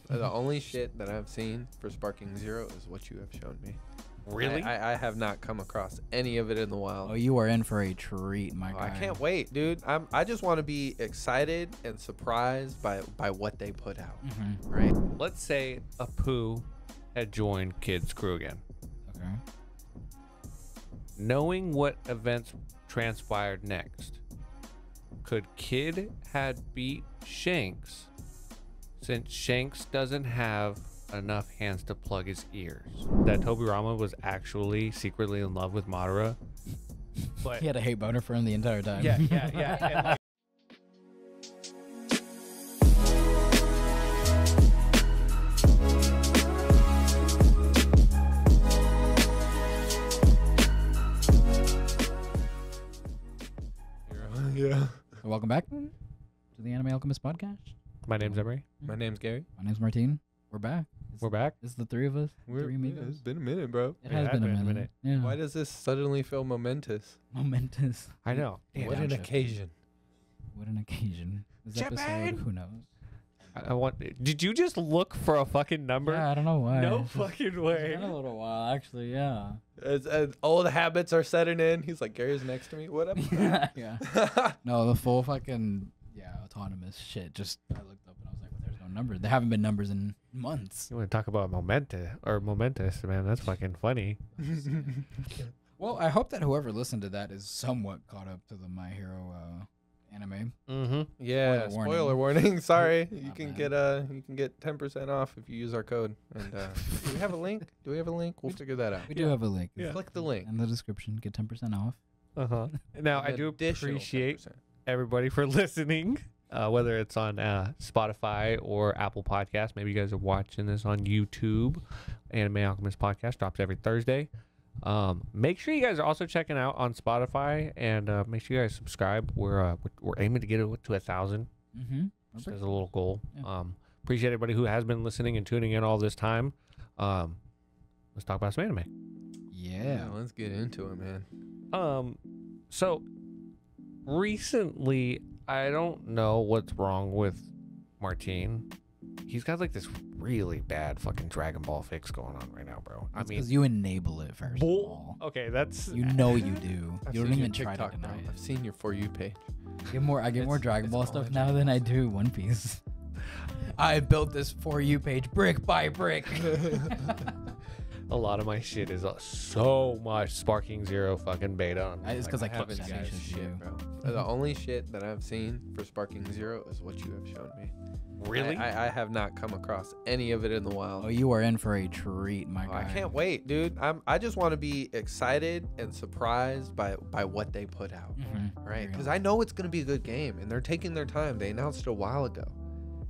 The only shit that I've seen for Sparking Zero is what you have shown me. Really? I have not come across any of it in the wild. Oh, you are in for a treat, my guy. I can't wait, dude. I just want to be excited and surprised by what they put out. Right? Let's say Apu had joined Kid's crew again. Okay. Knowing what events transpired next, could Kid had beat Shanks since Shanks doesn't have enough hands to plug his ears? That Tobirama was actually secretly in love with Madara. But He had a hate boner for him the entire time. yeah. And, like, Yeah. Welcome back to the Anime Alchemist podcast. my name's Emery. My name's Gary. My name's Martine. We're back. We're back. It's the three of us. Three amigos. It's been a minute, bro. It has been a minute. Yeah. Why does this suddenly feel momentous? Momentous. I know. Yeah, What an downshift. occasion. What an occasion. This Japan! episode, who knows? I want. Did you just look for a fucking number? Yeah, I don't know why. No It's fucking It's way. been a little while, actually, yeah. As old habits are setting in, he's like, Gary's next to me. What up? Yeah. No, the full fucking, autonomous shit. Just, I looked up and I was like, well, there's no number. There haven't been numbers in months. You want to talk about momentous, man? That's fucking funny. Well, I hope that whoever listened to that is somewhat caught up to the My Hero anime. Mm-hmm. Yeah, Spoiler spoiler warning. Sorry, you My can bad. get 10% off if you use our code. And do we have a link? Do we have a link? We'll figure that out. We do have a link. Yeah. Click the link. In the description, get 10% off. Uh-huh. Now, I An do additional appreciate 10%. everybody for listening, whether it's on Spotify or Apple Podcasts. Maybe you guys are watching this on YouTube. Anime Alchemist Podcast drops every Thursday. Make sure you guys are also checking out on Spotify, and make sure you guys subscribe. We're aiming to get it to 1,000 Mm-hmm. just as a little goal. Yeah. Appreciate everybody who has been listening and tuning in all this time. Let's talk about some anime. Yeah. Let's get into it, man. So recently, I don't know what's wrong with Martine. He's got like this really bad fucking Dragon Ball fix going on right now, bro. I mean, because you enable it first of all. okay, that's You know you do. I've You seen don't your even try to TikTok, deny bro. it. I've seen your For You page. I get more Dragon it's Ball all stuff now than I do One Piece. I built this For You page brick by brick. a lot of my shit is so much Sparking Zero fucking beta. It's because I keep haven't sending seen shit to you. bro. The only shit that I've seen for Sparking Zero is what you have shown me. Really? I have not come across any of it in the wild. Oh, you are in for a treat, my Oh, guy. I can't wait, dude. I just want to be excited and surprised by what they put out, Mhm. right? Because I know it's gonna be a good game, and they're taking their time. They announced it a while ago.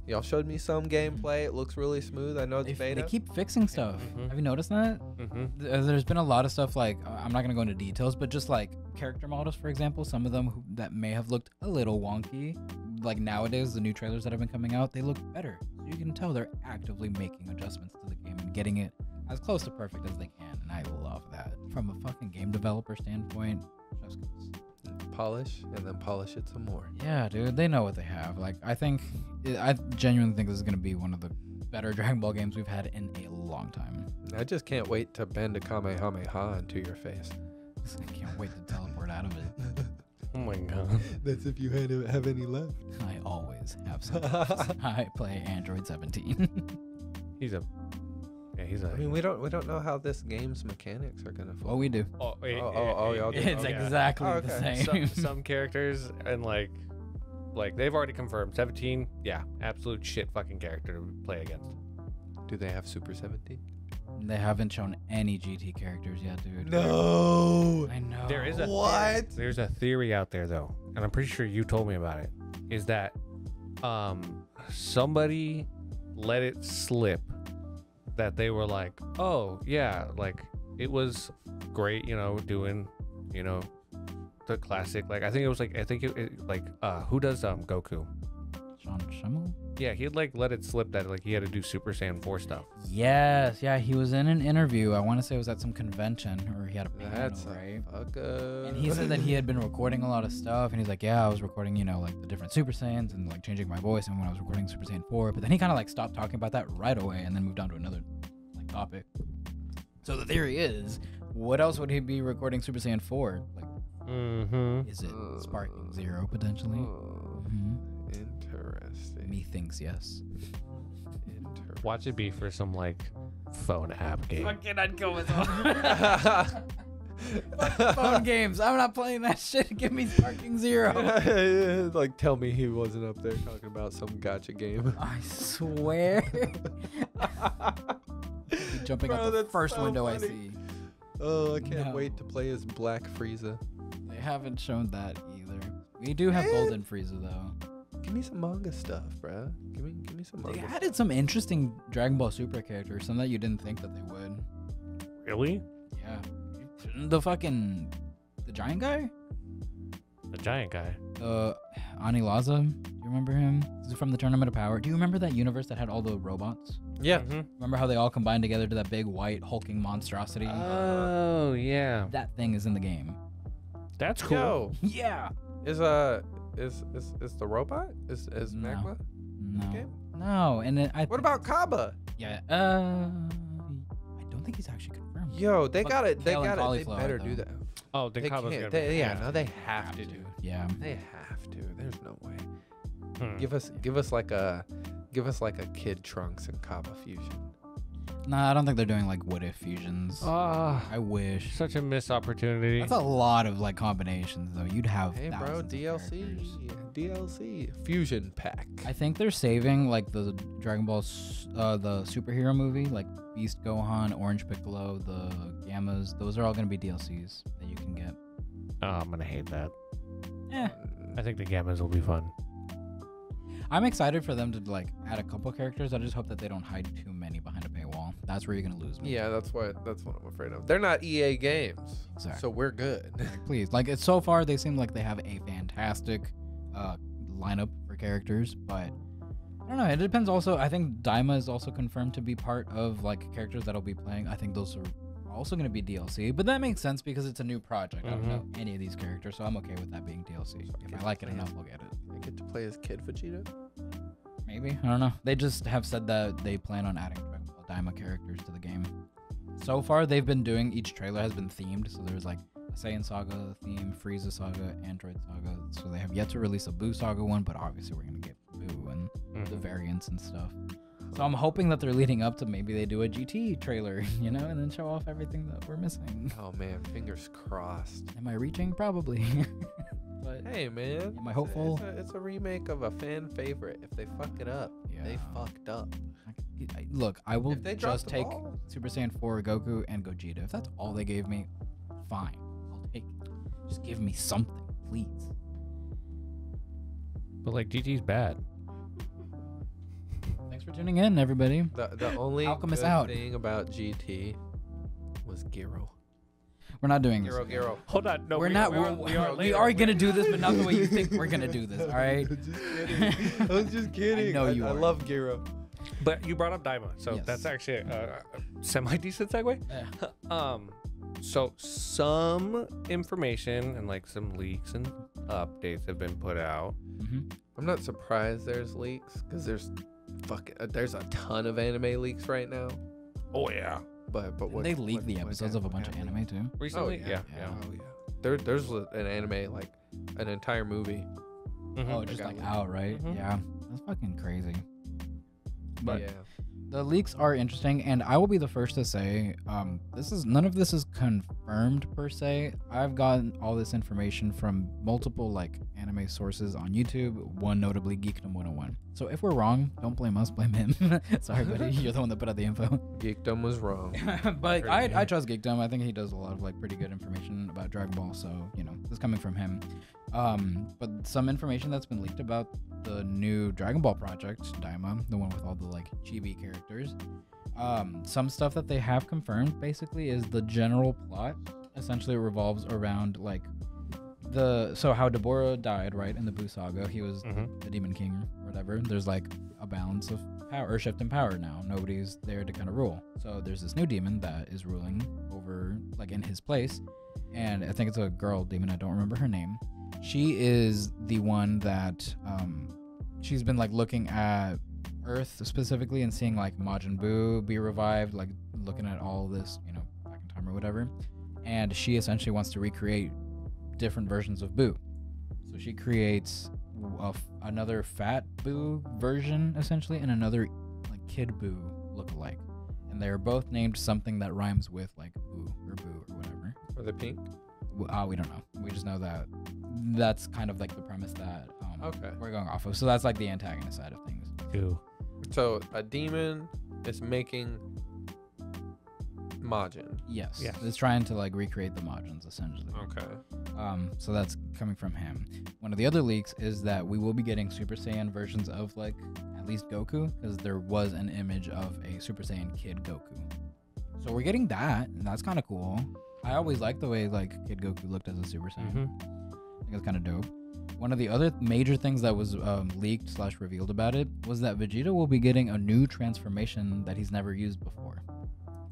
Y'all showed me some gameplay. It looks really smooth. I know it's They beta. keep fixing stuff. Mhm. Have you noticed that? Mm-hmm. There's been a lot of stuff like I'm not gonna go into details, but just like character models, for example, some of them that may have looked a little wonky, like nowadays the new trailers that have been coming out, they look better. So you can tell they're actively making adjustments to the game and getting it as close to perfect as they can, and I love that. From a fucking game developer standpoint, chef's kiss. Polish and then polish it some more. Yeah, dude, they know what they have. Like, I genuinely think this is gonna be one of the better Dragon Ball games we've had in a long time. I just can't wait to bend a Kamehameha into your face. I can't wait to teleport out of it. Oh my god. That's if you have any left. I always have some. I play Android 17. He's a. Yeah, he's a. I mean, we don't know how this game's mechanics are gonna fall. What we do. Oh, y'all do? It's okay. exactly Oh, the okay. same. Some characters and like they've already confirmed 17. Yeah, absolute shit fucking character to play against. Do they have Super 17? They haven't shown any GT characters yet, dude. No. I know. There is a What? There's a theory out there though, and I'm pretty sure you told me about it. Is that somebody let it slip that they were like, oh yeah, like it was great, doing, the classic. Like I think it was like who does Goku? Sean Schimmel? Yeah, he had like let it slip that like he had to do Super Saiyan 4 stuff. Yes, yeah, he was in an interview. I want to say it was at some convention, or he had a panel, That's right? fuck up. And he said that he had been recording a lot of stuff, and he's like, yeah, I was recording, you know, like the different Super Saiyans and like changing my voice, and when I was recording Super Saiyan 4, but then he kind of like stopped talking about that right away, and then moved on to another like topic. So the theory is, what else would he be recording Super Saiyan 4? Like, is it Sparking Zero potentially? Interesting. Methinks yes. Interesting. Watch it be for some like phone app game. Fucking, I'd go with phone games. I'm not playing that shit. Give me Sparking Zero. Like, tell me he wasn't up there talking about some gacha game. I swear. Jumping Bro, out the that's first so window I funny. see. Oh, I can't No. wait to play as Black Frieza. They haven't shown that either. We do have Golden Frieza though. Give me some manga stuff, bro. Give me some They manga. added some interesting Dragon Ball Super characters, some that you didn't think that they would. Really? Yeah. The giant guy? The giant guy. Anilaza. Do you remember him? This is from the Tournament of Power. Do you remember that universe that had all the robots? Yeah. Mhm. Remember how they all combined together to that big white hulking monstrosity? Oh yeah. That thing is in the game. That's cool. Yo, Yeah. is the robot? Is No. Magma? No. game? No. And then What about Kaba? Yeah. I don't think he's actually confirmed. Yo, they Fuck got it. They Kale and got it. They cauliflower, better though. do that. Oh, then They Kaba's can't. gonna They, be, yeah, no, they have to. Yeah. They have to. There's no way. Hmm. Give us like a Kid Trunks and Kaba fusion. Nah, I don't think they're doing like what if fusions. Ah, I wish. such a missed opportunity. That's a lot of like combinations though. You'd have Hey, bro, thousands of characters. DLC fusion pack. I think they're saving like the Dragon Ball, the superhero movie, like Beast Gohan, Orange Piccolo, the Gammas. Those are all gonna be DLCs that you can get. Oh, I'm gonna hate that. Eh, I think the Gammas will be fun. I'm excited for them to like add a couple characters. I just hope that they don't hide too many behind a paywall. That's where you're gonna lose me. Yeah, that's what I'm afraid of. They're not EA games, Exactly. so we're good. Like, please, like it's so far they seem like they have a fantastic lineup for characters, but I don't know. It depends. Also, I think Daima is also confirmed to be part of like characters that'll be playing. I think those are also going to be DLC, but that makes sense because it's a new project. I don't know any of these characters, so I'm okay with that being DLC. If I like it enough, I'll get it. I get to play as Kid Vegeta. Maybe, I don't know. They just have said that they plan on adding Dragon Ball Daima characters to the game. So far, they've been doing, each trailer has been themed. So there's like a Saiyan Saga theme, Frieza Saga, Android Saga. So they have yet to release a Buu Saga one, but obviously we're gonna get Buu and the variants and stuff. So I'm hoping that they're leading up to maybe they do a GT trailer, you know, and then show off everything that we're missing. Oh man, fingers crossed. Am I reaching? Probably. But Hey man, Am I hopeful? It's a remake of a fan favorite. If they fuck it up, they Yeah. fucked up. Look, I will If they drop just the take ball. Super Saiyan 4 Goku and Gogeta. If that's all they gave me, fine. I'll take it. Just give me something, please. But like GT's bad. Thanks for tuning in, everybody. The only Alchemist good out. thing about GT was Gyro. We're not doing this. Gyro. Hold on, no, We're not. We are gonna do this, but not the way you think we're gonna do this. All right. Just kidding. I was just kidding. know you I are. love Gyro. But you brought up Daima, so Yes. that's actually a semi decent segue. Yeah. So some information and like some leaks and updates have been put out. Mhm. I'm not surprised there's leaks because there's a ton of anime leaks right now. Oh yeah, But what They leaked the what episodes got- of a what bunch of got anime leaked? too. recently. yeah. Oh yeah. There's an anime like an entire movie. Mhm. Oh, just got like leaked. out, right? Mhm. Yeah. That's fucking crazy. But yeah. the leaks are interesting, and I will be the first to say, none of this is confirmed per se. I've gotten all this information from multiple like anime sources on YouTube, one notably Geekdom 101. So if we're wrong, don't blame us, blame him. Sorry, buddy, you're the one that put out the info. Geekdom was wrong. But I trust Geekdom. I think he does a lot of like pretty good information about Dragon Ball, so you know, this is coming from him. But some information that's been leaked about the new Dragon Ball project, Daima, the one with all the like chibi characters. Some stuff that they have confirmed basically is the general plot essentially revolves around like So how Deborah died, right, in the Boo saga, he was Mhm. the Demon King or whatever. There's like a balance of power, or shift in power now. Nobody's there to kind of rule. So there's this new demon that is ruling over, like, in his place, and I think it's a girl demon. I don't remember her name. She is the one that she's been like looking at Earth specifically and seeing like Majin Buu be revived, like looking at all this, you know, back in time or whatever. And she essentially wants to recreate different versions of Boo. So she creates another fat Boo version essentially, and another like Kid Boo look-alike. And they're both named something that rhymes with like Boo or whatever. Are they pink? We don't know. We just know that that's kind of like the premise that Okay. we're going off of. So that's like the antagonist side of things. Ew. So a demon is making Majin. Yes. Yes. It's trying to like recreate the Majins essentially. Okay. So that's coming from him. One of the other leaks is that we will be getting Super Saiyan versions of like at least Goku, because there was an image of a Super Saiyan Kid Goku. So we're getting that, and that's kind of cool. I always liked the way like Kid Goku looked as a Super Saiyan. Mhm. I think it's kind of dope. One of the other major things that was leaked / revealed about it was that Vegeta will be getting a new transformation that he's never used before.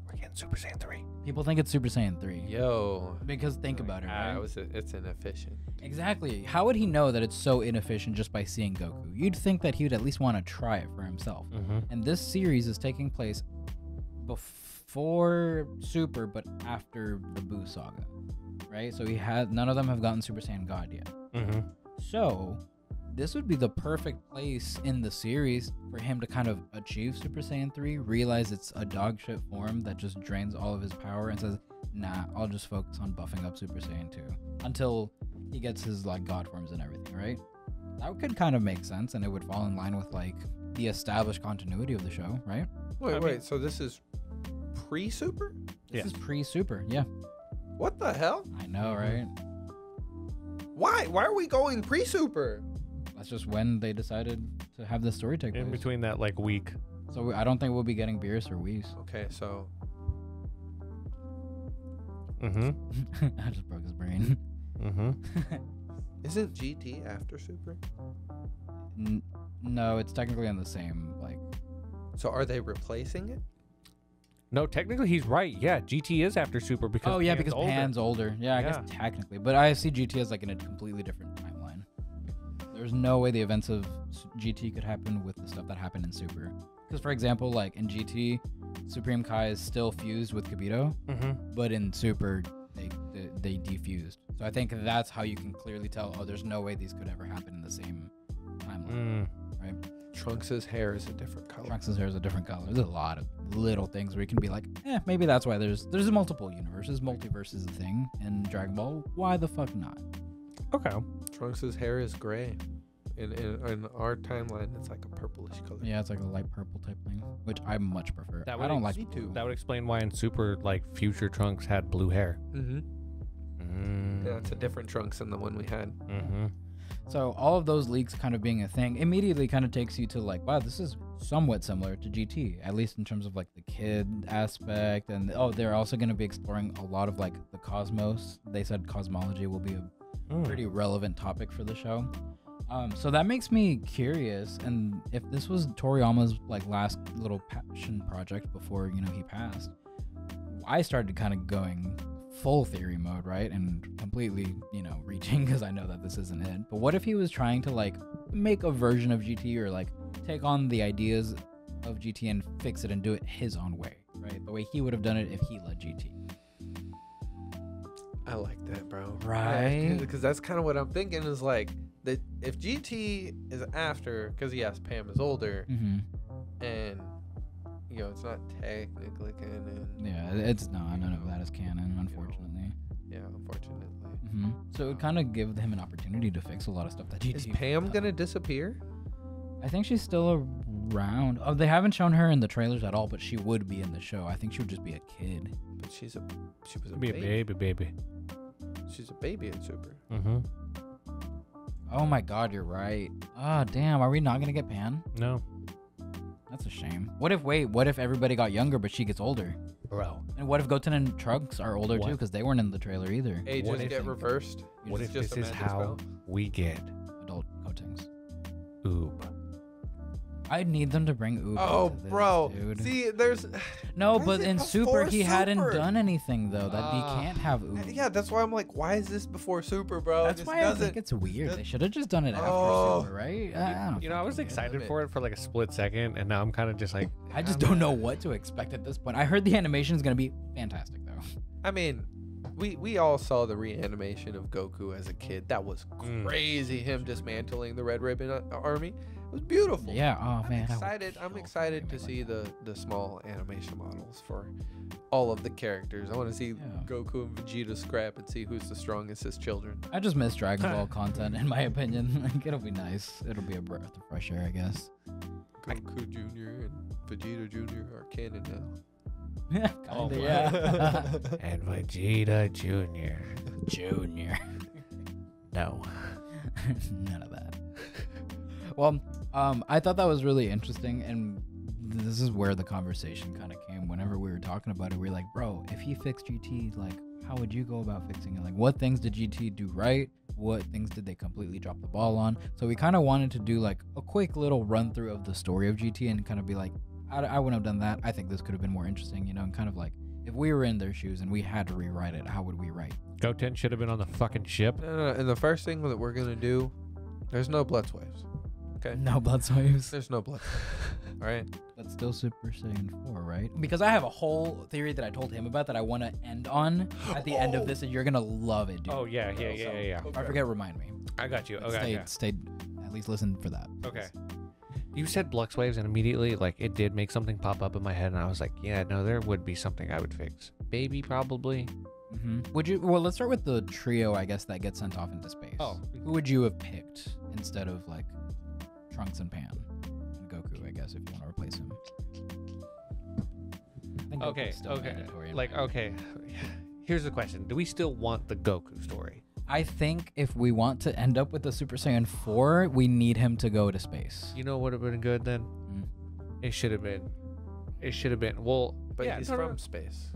We're getting Super Saiyan 3. People think it's Super Saiyan 3. Yo. Because think about it, right? It's inefficient. Exactly. How would he know that it's so inefficient just by seeing Goku? You'd think that he would at least want to try it for himself. Mm-hmm. And this series is taking place before Super, but after the Boo saga, right? So none of them have gotten Super Saiyan God yet. Mm-hmm. So this would be the perfect place in the series for him to kind of achieve Super Saiyan 3, realize it's a dog shit form that just drains all of his power, and says, nah, I'll just focus on buffing up Super Saiyan 2 until he gets his like god forms and everything, right? That could kind of make sense, and it would fall in line with like the established continuity of the show, right? Wait. So this is pre-super? This Yeah. is pre-Super, yeah. What the hell? I know, right? Why? Why are we going pre-super? That's just when they decided to have this story take In place. between that like week. So I don't think we'll be getting Beerus or Whis. Okay, so Mm-hmm. I just broke his brain. Mm-hmm. isn't GT after Super? No, it's technically on the same like. So are they replacing it? No, technically he's right. Yeah, GT is after Super because Oh yeah, Pan's because older. Pan's older. Yeah, I guess Yeah. technically, but I see GT as like in a completely different timeline. There's no way the events of GT could happen with the stuff that happened in Super. Because for example, like in GT, Supreme Kai is still fused with Kibito, Mm-hmm. but in Super they defused. So I think that's how you can clearly tell. Oh, there's no way these could ever happen in the same timeline, right? Trunks' hair is a different color. Trunks' hair is a different color. There's a lot of little things where you can be like, maybe that's why there's multiple universes. Multiverse is a thing in Dragon Ball. Why the fuck not? Okay. Trunks' hair is gray. In our timeline, it's like a purplish color. Yeah, it's like a light purple type thing, which I much prefer. That I would don't like me blue. too. That would explain why in Super like future Trunks had blue hair. Mm-hmm. Mm. Yeah, it's a different Trunks than the one we had. Mm-hmm. So all of those leaks kind of being a thing immediately kind of takes you to like, wow, this is somewhat similar to GT, at least in terms of like the kid aspect. And they're also going to be exploring a lot of like the cosmos. They said cosmology will be a pretty relevant topic for the show. So that makes me curious. And if this was Toriyama's like last little passion project before, you know, he passed, I started kind of going full theory mode, right? And completely, you know, reaching because I know that this isn't it. But what if he was trying to like make a version of GT or like take on the ideas of GT and fix it and do it his own way, right? The way he would have done it if he led GT. I like that, bro. Right? Because that's kind of what I'm thinking is like, that if GT is after, because yes, Pam is older, Mm-hmm. and, you know, it's not technically canon. Yeah, it's none of that is canon, unfortunately. Yeah, unfortunately. Mm-hmm. So it would kind of give him an opportunity to fix a lot of stuff that GT. Is Pam fucked up. gonna disappear? I think she's still around. Oh, they haven't shown her in the trailers at all, but she would be in the show. I think she would just be a kid. But she was a Be a baby. baby. She's a baby in Super. Mm-hmm. Oh my god, you're right. Ah, damn. Are we not gonna get Pan? No. That's a shame. What if everybody got younger but she gets older? Bro, And what if Goten and Trunks are older too? What? Because they weren't in the trailer either. Ages What if- get reversed. what It's if just this a is magic how spell? we get Adult Gotens. Oob? I need them to bring Uber. Oh, to this, bro. dude. See, there's. No, Why is but it in before Super he hadn't Super? done anything though. That he Ah. can't have Uber. Yeah, that's why I'm like, why is this before Super, bro? That's This why I doesn't. think it's weird. that- They should have just done it after Oh. Super, right? You know, I was fucking get it. excited it. for it for like a split second, and now I'm kind of just like, I just don't know what to expect at this point. I heard the animation is gonna be fantastic though. I mean, we all saw the reanimation of Goku as a kid. That was Mm. crazy. Him dismantling the Red Ribbon Army. It was beautiful. Yeah. Oh I'm man. I would excited. I'm kill excited to anime see like that. the small animation models for all of the characters. I want to see Yeah. Goku and Vegeta scrap and see who's the strongest as children. I just miss Dragon Ball content, in my opinion. Like, it'll be nice. It'll be a breath of fresh air, I guess. Goku Jr. and Vegeta Jr. are canon now. Oh, Kinda, yeah. and Vegeta Jr. Junior. No. None of that. Well, I thought that was really interesting, and this is where the conversation kind of came. Whenever we were talking about it, we were like, bro, if he fixed GT, like, how would you go about fixing it? Like, what things did GT do right? What things did they completely drop the ball on? So we kind of wanted to do like a quick little run through of the story of GT and kind of be like, I wouldn't have done that. I think this could have been more interesting, you know, and kind of like, if we were in their shoes and we had to rewrite it, how would we write? Goten should have been on the fucking ship. No, and the first thing that we're gonna do, there's no blood waves. Okay. No blood waves. There's no blood. All right. But still Super Saiyan 4, right? Because I have a whole theory that I told him about that I want to end on at the end of this, and you're gonna love it, dude. Oh yeah, yeah. I forget. Remind me. I got you. But Okay. stay. At least listen for that. Okay. You said Blux Waves, and immediately, like, it did make something pop up in my head, and I was like, yeah, no, there would be something I would fix. Baby, probably. Would you? Well, let's start with the trio. I guess that gets sent off into space. Oh. Who would you have picked instead of like Trunks and Pan and Goku? I guess if you want to replace him. I think Okay, Goku's still okay. mandatory in Like, my okay. Here's the question. Do we still want the Goku story? I think if we want to end up with the Super Saiyan 4, we need him to go to space. You know what would have been good then? Mm. It should have been. It should have been. Well, But yeah, he's no, no, from space.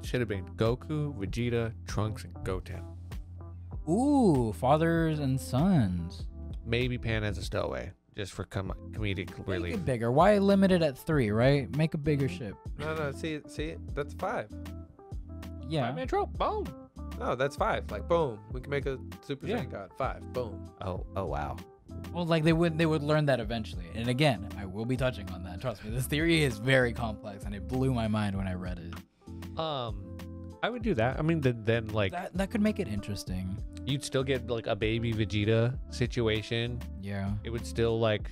should have been Goku, Vegeta, Trunks, and Goten. Ooh, fathers and sons. Maybe Pan as a stowaway, just for comedic Make relief. it bigger. Why limit it at 3, right? Make a bigger ship. No, see, that's 5. Yeah. Five-man trope. Boom. No, that's 5. Like, boom, we can make a Super Yeah. Saiyan God. 5, boom. Oh wow. Well, like they would learn that eventually. And again, I will be touching on that. Trust me, this theory is very complex, and it blew my mind when I read it. I would do that. I mean, then like That could make it interesting. you'd still get like a baby Vegeta situation. Yeah. It would still like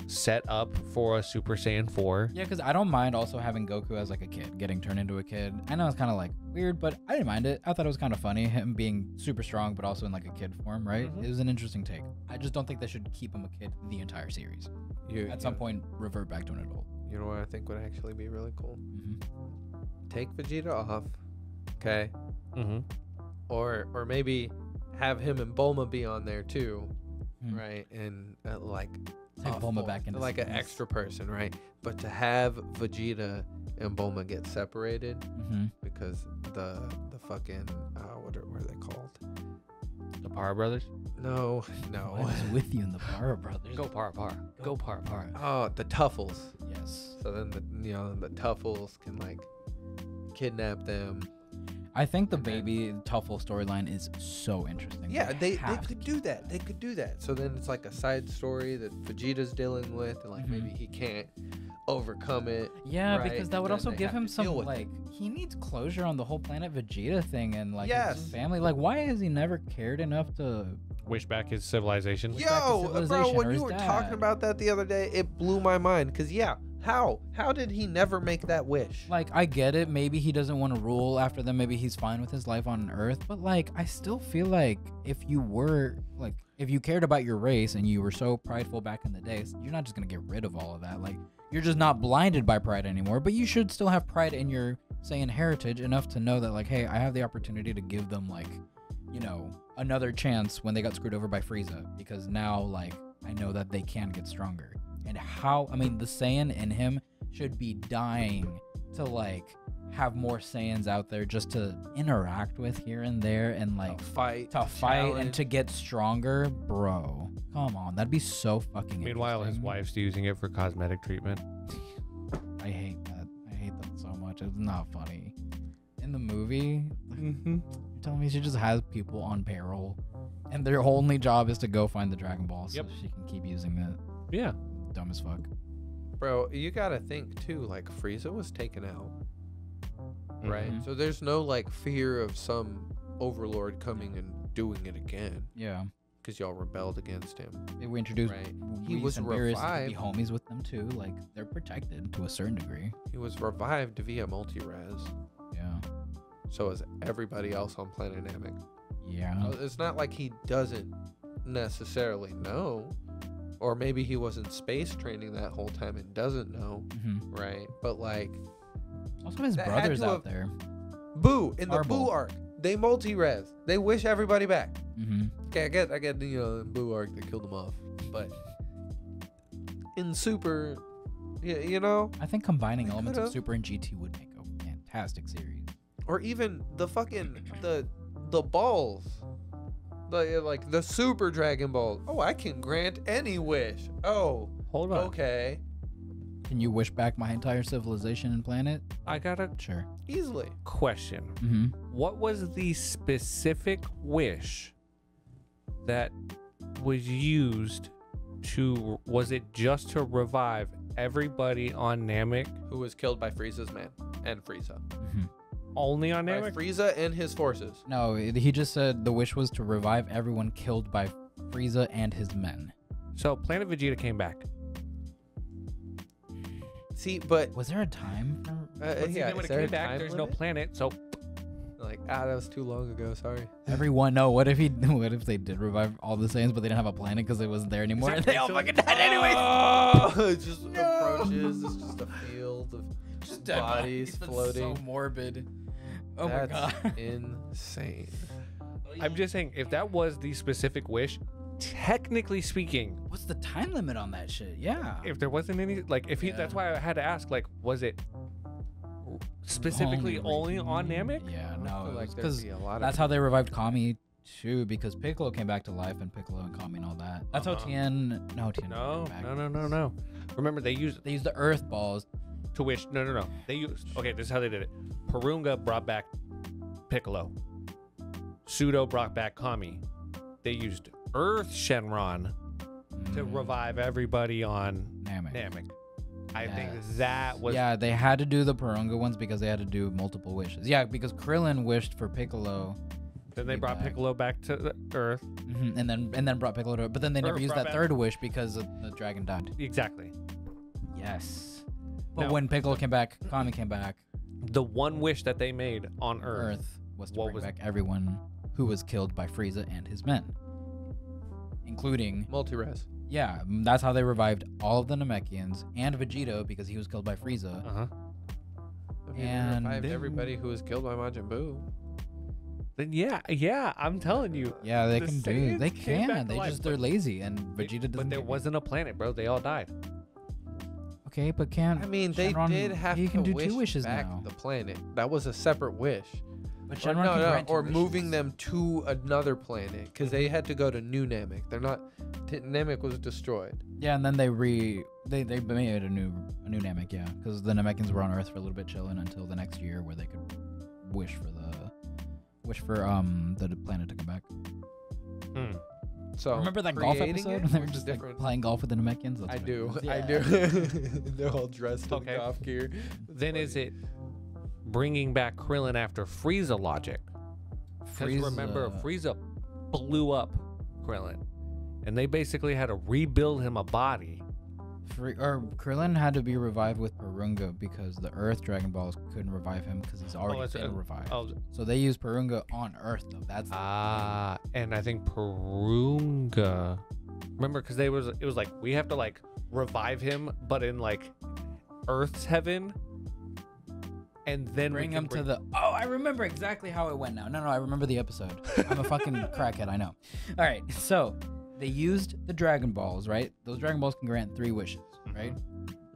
set up for a Super Saiyan 4. Yeah, because I don't mind also having Goku as like a kid, getting turned into a kid. I know it's kind of like weird, but I didn't mind it. I thought it was kind of funny, him being super strong, but also in like a kid form, right? Mhm. It was an interesting take. I just don't think they should keep him a kid the entire series. At some point, revert back to an adult. You know what I think would actually be really cool? Hmm. Take Vegeta off, okay? Mm-hmm. Or maybe have him and Bulma be on there too, Hmm. right? And like Take a Bulma full- back into like an space. extra person, right? But to have Vegeta and Bulma get separated Hmm. because the fucking what are they called? The Power Brothers. No. I was with you in the Para Brothers. Go Power. Go Power. Oh, the Tuffles. Yes. So then the Tuffles can like kidnap them. I think the baby Tuffle storyline is so interesting. Yeah, they have could to do that. They could do that. So then it's like a side story that Vegeta's dealing with, and like Mhm. maybe he can't overcome it. Yeah, right? because that And would then also they give have him to some deal with it. like he needs closure on the whole Planet Vegeta thing and like his Yes. family. Like, why has he never cared enough to? Wish back his civilization. back to Yo, bro, civilization when or you his were dad. talking about that the other day, it blew my mind. Cause yeah, how did he never make that wish? Like, I get it. Maybe he doesn't want to rule after them. Maybe he's fine with his life on Earth. But like, I still feel like if you cared about your race and you were so prideful back in the day, you're not just gonna get rid of all of that. Like, you're just not blinded by pride anymore. But you should still have pride in your Saiyan heritage enough to know that like, hey, I have the opportunity to give them like, you know, another chance when they got screwed over by Frieza, because now like I know that they can get stronger. and how, I mean, the Saiyan in him should be dying to like have more Saiyans out there just to interact with here and there and like fight and challenge. to get stronger, bro. Come on, that'd be so fucking. Meanwhile, his interesting. wife's using it for cosmetic treatment. I hate that. I hate that so much. It's not funny. In the movie, Mm-hmm. you're telling me she just has people on payroll, and their only job is to go find the Dragon Ball so Yep. she can keep using it. Yeah. Dumb as fuck. Bro, you gotta think too, like Frieza was taken out, right? Mhm. So there's no like fear of some overlord coming and doing it again Yeah. because y'all rebelled against him. We introduced Right. He Whis was and Beerus to be revived. homies with them too. Like they're protected to a certain degree. He was revived via multi-res. Yeah. So is everybody else on Planet Namek. Yeah. It's not like he doesn't necessarily know, or maybe he was in space training that whole time and doesn't know, Mm-hmm. right? But like, Also, his That had brothers to out have- there. Boo in the Arbol. Boo arc, they multi-res. They wish everybody back. Mm-hmm. Okay, I get in Boo arc they killed them off, but in Super, I think combining They elements of could've. Super and GT would make a fantastic series. or even the fucking the balls. Like the Super Dragon Ball. Oh, I can grant any wish. Oh, Hold on. okay. Can you wish back my entire civilization and planet? I got a Sure. Easily. question. Mm-hmm. What was the specific wish that was used to? Was it just to revive everybody on Namek? Who was killed by Frieza's man and Frieza. Mm-hmm. Only on By Namek? Frieza and his forces. No, he just said the wish was to revive everyone killed by Frieza and his men. So Planet Vegeta came back. See, but Was there a time? What's he yeah, doing when is it there came a back? time There's no limit? planet, so Like, that was too long ago. Sorry. Everyone, no. What if they did revive all the Saiyans, but they didn't have a planet because it wasn't there anymore, and they all fucking died anyways? Oh, it just No. approaches. It's just a field of Just dead bodies That's floating. so morbid. Oh That's my god. insane. I'm just saying, if that was the specific wish, technically speaking, What's the time limit on that shit? Yeah. if there wasn't any, like, if he, Yeah. that's why I had to ask, like, was it specifically only on Namek? Yeah, I no. feel like there'd Because be a lot that's of how they revived Kami too, because Piccolo came back to life, and Piccolo and Kami and all that. That's how Uh-huh. Tien. No, Tien. No, didn't come back. no. Remember, they used They used the Earth balls. to wish. No. They used. Okay, this is how they did it. Purunga brought back Piccolo. Pseudo brought back Kami. They used Earth Shenron to Mm, revive everybody on Namek. Namek. I think Yes. that was. Yeah, they had to do the Purunga ones because they had to do multiple wishes. Yeah, because Krillin wished for Piccolo, Then they be brought back. Piccolo back to the Earth. and then brought Piccolo to. But then they never Or used brought that back- third wish because the dragon died. Exactly. Yes. But No. when Piccolo came back, Kami came back. The one wish that they made on Earth. Earth was to What bring was- back everyone who was killed by Frieza and his men, including. multi-res. Yeah, that's how they revived all of the Namekians and Vegeta because he was killed by Frieza. Uh huh. I mean, they And revived then- everybody who was killed by Majin Buu. Then yeah, I'm telling you. Yeah, they The can do. Saiyans They came back can. to They life, just they're but- lazy, and Vegeta doesn't. But there get it. wasn't a planet, bro. They all died. Okay, but can't. I mean, they Shenron- did have he to can do wish two wishes back now. the planet. That was a separate wish. But Or, Shenron can grant two or moving wishes. them to another planet because they had to go to New Namek. They're not. Namek was destroyed. Yeah, and then they made a new Namek. Yeah, because the Namekians were on Earth for a little bit chilling until the next year where they could wish for the planet to come back. Hmm. So Remember that golf creating episode it when they were was just like, different. playing golf with the Namekians? That's I what it do. was. I Yeah. do. They're all dressed Okay. in golf gear. Then is it bringing back Krillin after Frieza logic? Because remember, Frieza blew up Krillin, and they basically had to rebuild him a body. Krillin had to be revived with Purunga because the Earth Dragon Balls couldn't revive him because he's already it's- been revived. Oh, So they used Purunga on Earth though. That's the and I think Purunga. Remember, because it was like we have to like revive him, but in like Earth's heaven, and then we bring can him to the. Oh, I remember exactly how it went now. No, I remember the episode. I'm a fucking crackhead. I know. All right, so They used the Dragon Balls, right? Those Dragon Balls can grant 3 wishes, right?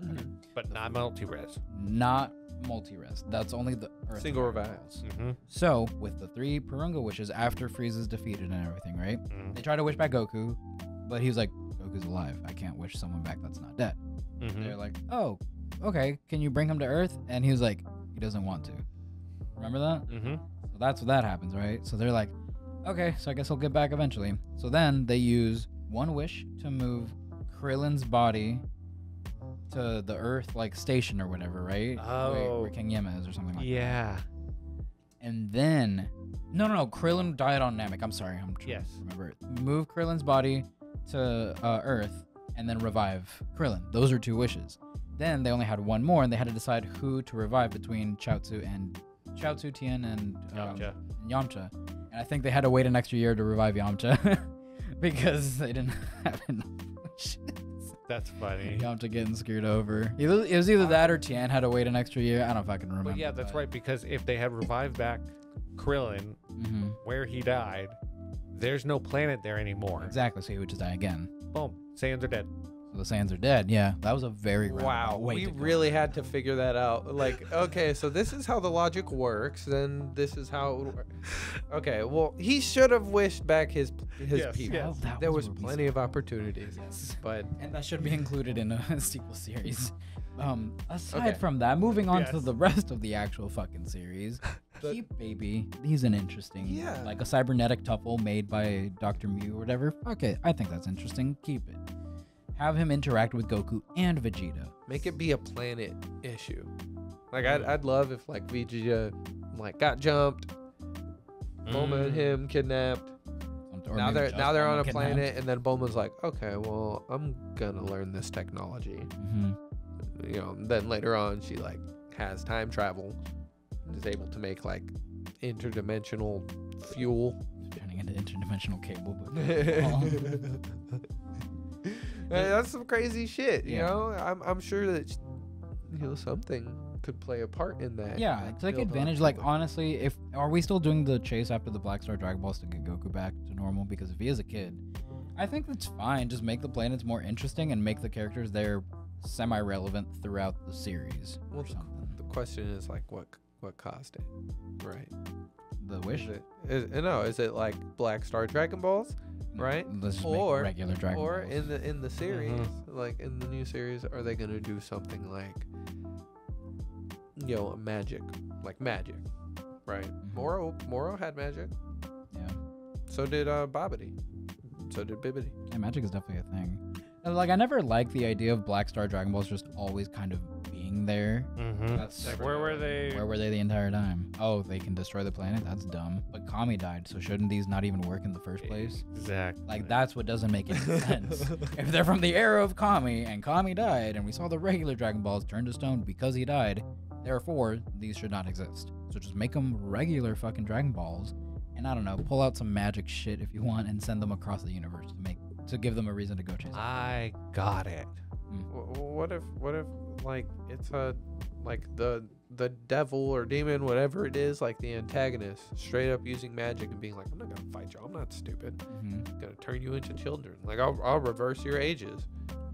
Mhm. But not multi-res. Not multi-res. That's only the Earth Single Dragon revive. Balls. Mm-hmm. So, with the 3 Purunga wishes after Frieza's defeated and everything, right? Mm-hmm. They try to wish back Goku, but he was like, Goku's alive. I can't wish someone back that's not dead. Mm-hmm. They're like, oh, okay. Can you bring him to Earth? And he was like, he doesn't want to. Remember that? Mm-hmm. So that's what that happens, right? So they're like, okay, so I guess he'll get back eventually. So then they use 1 wish to move Krillin's body to the Earth like station or whatever, right? Oh. Where King Yemma is or something like that. Yeah. And then no, Krillin died on Namek. I'm sorry, I'm trying Yes. to remember it. Move Krillin's body to Earth and then revive Krillin. Those are 2 wishes. Then they only had 1 more, and they had to decide who to revive between Chaozu, Tien, and Yamcha. Yamcha. And I think they had to wait an extra year to revive Yamcha because they didn't have enough wishes. That's funny. Yamcha getting screwed over. It was either that or Tien had to wait an extra year. I don't fucking remember. But yeah, that's right, because if they had revived back Krillin Mm-hmm. where he died, there's no planet there anymore. Exactly. So he would just die again. Boom. Saiyans are dead. So the Saiyans are dead. Yeah, that was a very Wow, roundabout way we to go. really had to figure that out. Like, okay, so this is how the logic works, then this is how it would work. Okay, well, he should have wished back his Yes, people. yes. That There was where we plenty of opportunities, Yes. but And that should be included in a sequel series. Aside Okay. from that, moving on to Yes. the rest of the actual fucking series, The- Keep Baby, he's an interesting, Yeah. like a cybernetic tuple made by Dr. Mew or whatever. Okay, I think that's interesting. Keep it. Have him interact with Goku and Vegeta. make it be a planet issue. Like, I'd love if, like, Vegeta, like, got jumped, Bulma and him kidnapped. Or Now maybe they're just on a kidnapped. planet, and then Bulma's like, okay, well, I'm gonna learn this technology. Mhm. You know, then later on, she like has time travel, and is able to make like interdimensional fuel. Turning into interdimensional cable. But That's some crazy shit. You Yeah. know, I'm sure that something could play a part in that. yeah, like, take build advantage. up Like to honestly, are we still doing the chase after the Black Star Dragon Balls to get Goku back to normal? Because if he is a kid, I think that's fine. Just make the planets more interesting and make the characters there semi-relevant throughout the series Well, or something. the question is like what caused it, right? The wish, Is it like Black Star Dragon Balls, right? Let's just Or- make regular Dragon or Balls. in the series, like in the new series, are they gonna do something like, magic, right? Mhm. Moro had magic. Yeah. So did Bobbity. So did Bibbity. Yeah, magic is definitely a thing. And, like, I never liked the idea of Black Star Dragon Balls just always kind of being there. Mm-hmm. That's Where were they? Where were they the entire time? Oh, they can destroy the planet? That's dumb. But Kami died, so shouldn't these not even work in the first place? Exactly. Like, that's what doesn't make any sense. If they're from the era of Kami, and Kami died, and we saw the regular Dragon Balls turn to stone because he died, therefore, these should not exist. So just make them regular fucking Dragon Balls, and I don't know, pull out some magic shit if you want, and send them across the universe to give them a reason to go chase. I got it. What if like it's like the devil or demon, whatever it is, like the antagonist, straight up using magic and being like, I'm not gonna fight you. I'm not stupid. Mm-hmm. I'm gonna turn you into children. Like I'll reverse your ages,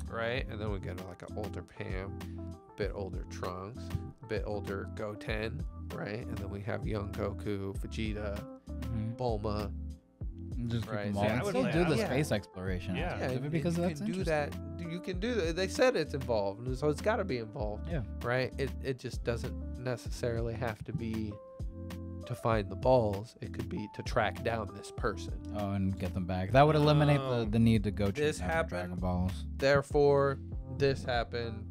right? And then we get like an older Pam, a bit older Trunks, a bit older Goten, right? And then we have young Goku, Vegeta, Bulma. Just Right, keep them so all. I And would still like- do the yeah. space exploration. Yeah. aspect of it and because you that's can do interesting. that. You can do that. They said it's involved, so it's got to be involved. Yeah. Right. It just doesn't necessarily have to be to find the balls. It could be to track down this person. Oh, and get them back. That would eliminate Oh, the need to go this chase after happened? Dragon Balls. Therefore, this happened,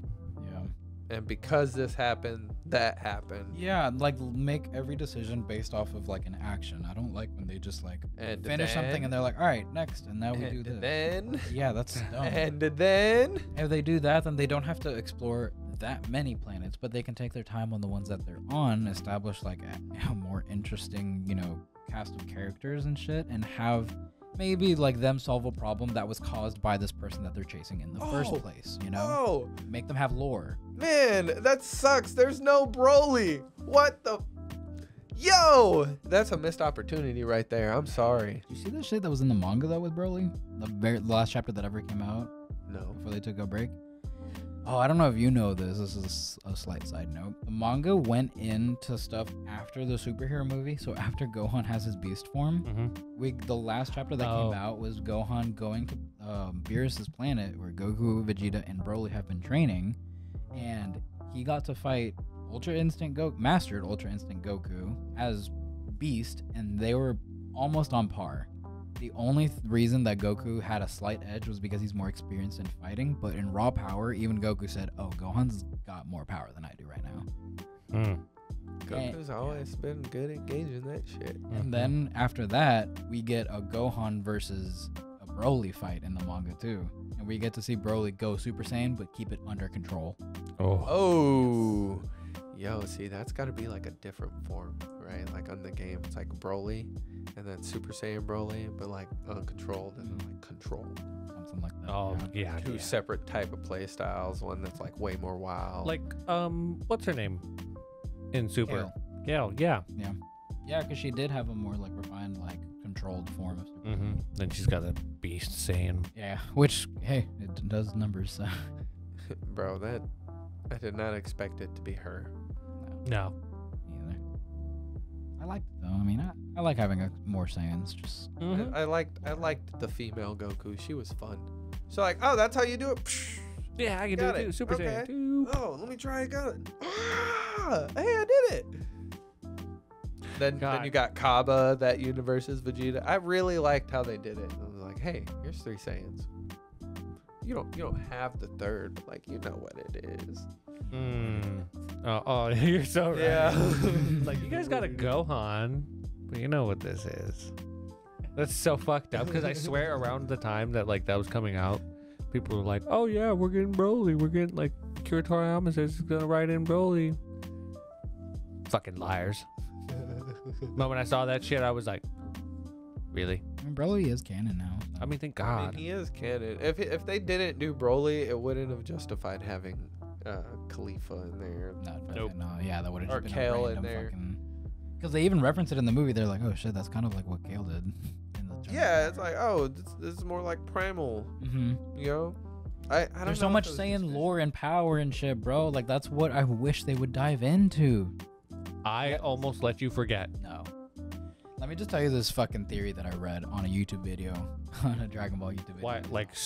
Yeah. and because this happened, that happened. Yeah, like make every decision based off of like an action. I don't like when they just like And finish something and they're like, all right, next, and now we do this. Then Yeah, that's dumb. and then If they do that, then they don't have to explore that many planets, but they can take their time on the ones that they're on, establish like a more interesting, cast of characters and shit, and have maybe like them solve a problem that was caused by this person that they're chasing in the first Oh. place, oh Make them have lore. man, that sucks. There's no Broly. What the? Yo, that's a missed opportunity right there. I'm sorry. Did you see that shit that was in the manga though with Broly? The last chapter that ever came out No. before they took a break. Oh, I don't know if you know this. This is a slight side note. The manga went into stuff after the superhero movie. So after Gohan has his beast form, Mm-hmm. the last chapter that came out was Gohan going to Beerus's planet where Goku, Vegeta, and Broly have been training, and he got to fight mastered Ultra Instinct Goku as Beast, and they were almost on par. The only reason that Goku had a slight edge was because he's more experienced in fighting, but in raw power, even Goku said, "Oh, Gohan's got more power than I do right now." Mm. Goku's always been good at gauging that shit. And then after that, we get a Gohan versus a Broly fight in the manga too. And we get to see Broly go Super Saiyan, but keep it under control. Oh. Yo, see, that's got to be like a different form, right? Like on the game, it's like Broly and then Super Saiyan Broly, but like uncontrolled and then like controlled. Something like that. Oh, yeah. Two separate type of play styles. One that's like way more wild. Like, what's her name in Super? Gale, yeah. Yeah, because she did have a more like refined, like controlled form of Super Mm-hmm. Then she's got a beast Saiyan. Yeah, which, hey, it does numbers. So. Bro, that I did not expect it to be her. No. Either. I liked it though. I mean, I like having more Saiyans. Just Mhm. I liked the female Goku. She was fun. So like, oh, that's how you do it. Psh, Yeah, I can Got do it it. too. Super Okay. Saiyan 2. oh, let me try again. Ah, hey, I did it. Then God. you got Kaba, that universe's Vegeta. I really liked how they did it. I was like, hey, here's 3 Saiyans. You don't have the third, but like you know what it is. Mm. Oh, you're so right. Yeah. Like, you guys got a Gohan, but you know what this is. That's so fucked up, because I swear around the time that like that was coming out, people were like, oh yeah, we're getting Broly. We're getting like Kira Toriyama says he's gonna write in Broly. Fucking liars. But when I saw that shit, I was like, really? I mean, Broly is canon now. So. I mean, thank I God. mean, he is canon. If they didn't do Broly, it wouldn't have justified having Khalifa in there. No, yeah, that would have Or just been Kale a in random there. fucking. Because they even reference it in the movie. They're like, oh shit, that's kind of like what Kale did. In the Yeah, it's like, oh, this is more like primal, Mm-hmm. you know? I don't There's know so if much it was saying just- lore and power and shit, bro. Like that's what I wish they would dive into. I almost let you forget. No. Let me just tell you this fucking theory that I read on a YouTube video, on a Dragon Ball YouTube video.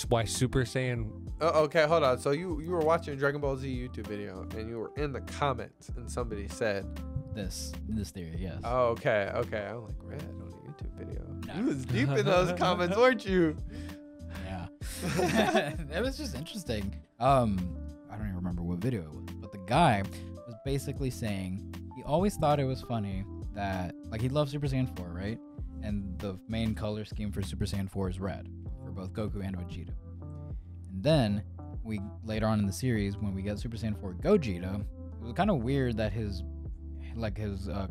Why Super Saiyan? Oh, okay, hold on. So you were watching a Dragon Ball Z YouTube video and you were in the comments and somebody said, This theory, yes. oh, okay. I'm like, Red on a YouTube video. No. You was deep in those comments, weren't you? Yeah. It was just interesting. I don't even remember what video it was, but the guy was basically saying he always thought it was funny that, like, he loves Super Saiyan 4, right? And the main color scheme for Super Saiyan 4 is red for both Goku and Vegeta. And then we later on in the series, when we get Super Saiyan 4 Gogeta, it was kind of weird that his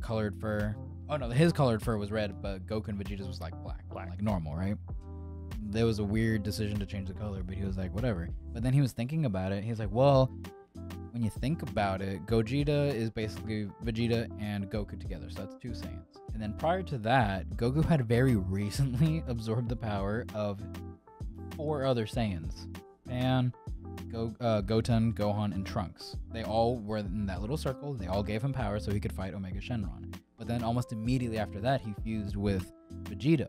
colored fur. Oh no, his colored fur was red, but Goku and Vegeta's was like black, like normal, right? There was a weird decision to change the color, but he was like, whatever. But then he was thinking about it. He's like, well, when you think about it, Gogeta is basically Vegeta and Goku together, so that's 2 Saiyans. And then prior to that, Goku had very recently absorbed the power of 4 other Saiyans: Pan, Goten, Gohan, and Trunks. They all were in that little circle. They all gave him power so he could fight Omega Shenron. But then almost immediately after that, he fused with Vegeta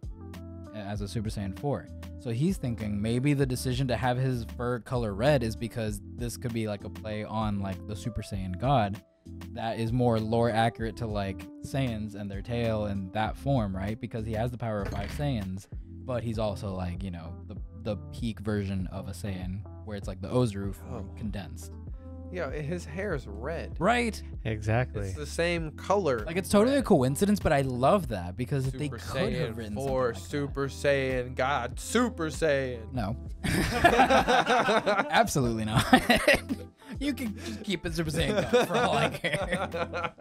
as a Super Saiyan 4. So he's thinking maybe the decision to have his fur color red is because this could be like a play on like the Super Saiyan God that is more lore accurate to like Saiyans and their tail and that form, right? Because he has the power of 5 Saiyans, but he's also like, you know, the peak version of a Saiyan where it's like the Ozaru form condensed. Yeah, his hair is red. Right. Exactly. It's the same color. Like it's totally a coincidence, but I love that because if they Super could have Saiyan written 4, something like Super Saiyan God, Super Saiyan. No. Absolutely not. You can just keep it Super Saiyan God for all I care.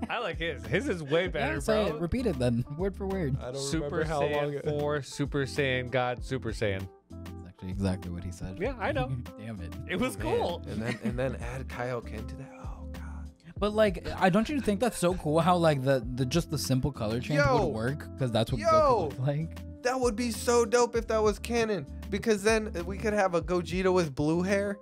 I like his. His is way better, Yeah, say bro. it. Repeat it then, word for word. I don't Super remember how long Saiyan it 4, Super Saiyan God, Super Saiyan. That's actually exactly what he said. Yeah, I know. Damn it. It was Man, cool. And then add Kaioken to that. Oh god. But like, I don't you think that's so cool how like the just the simple color change Yo. would work because that's what Yo. Goku looked like. That would be so dope if that was canon, because then we could have a Gogeta with blue hair,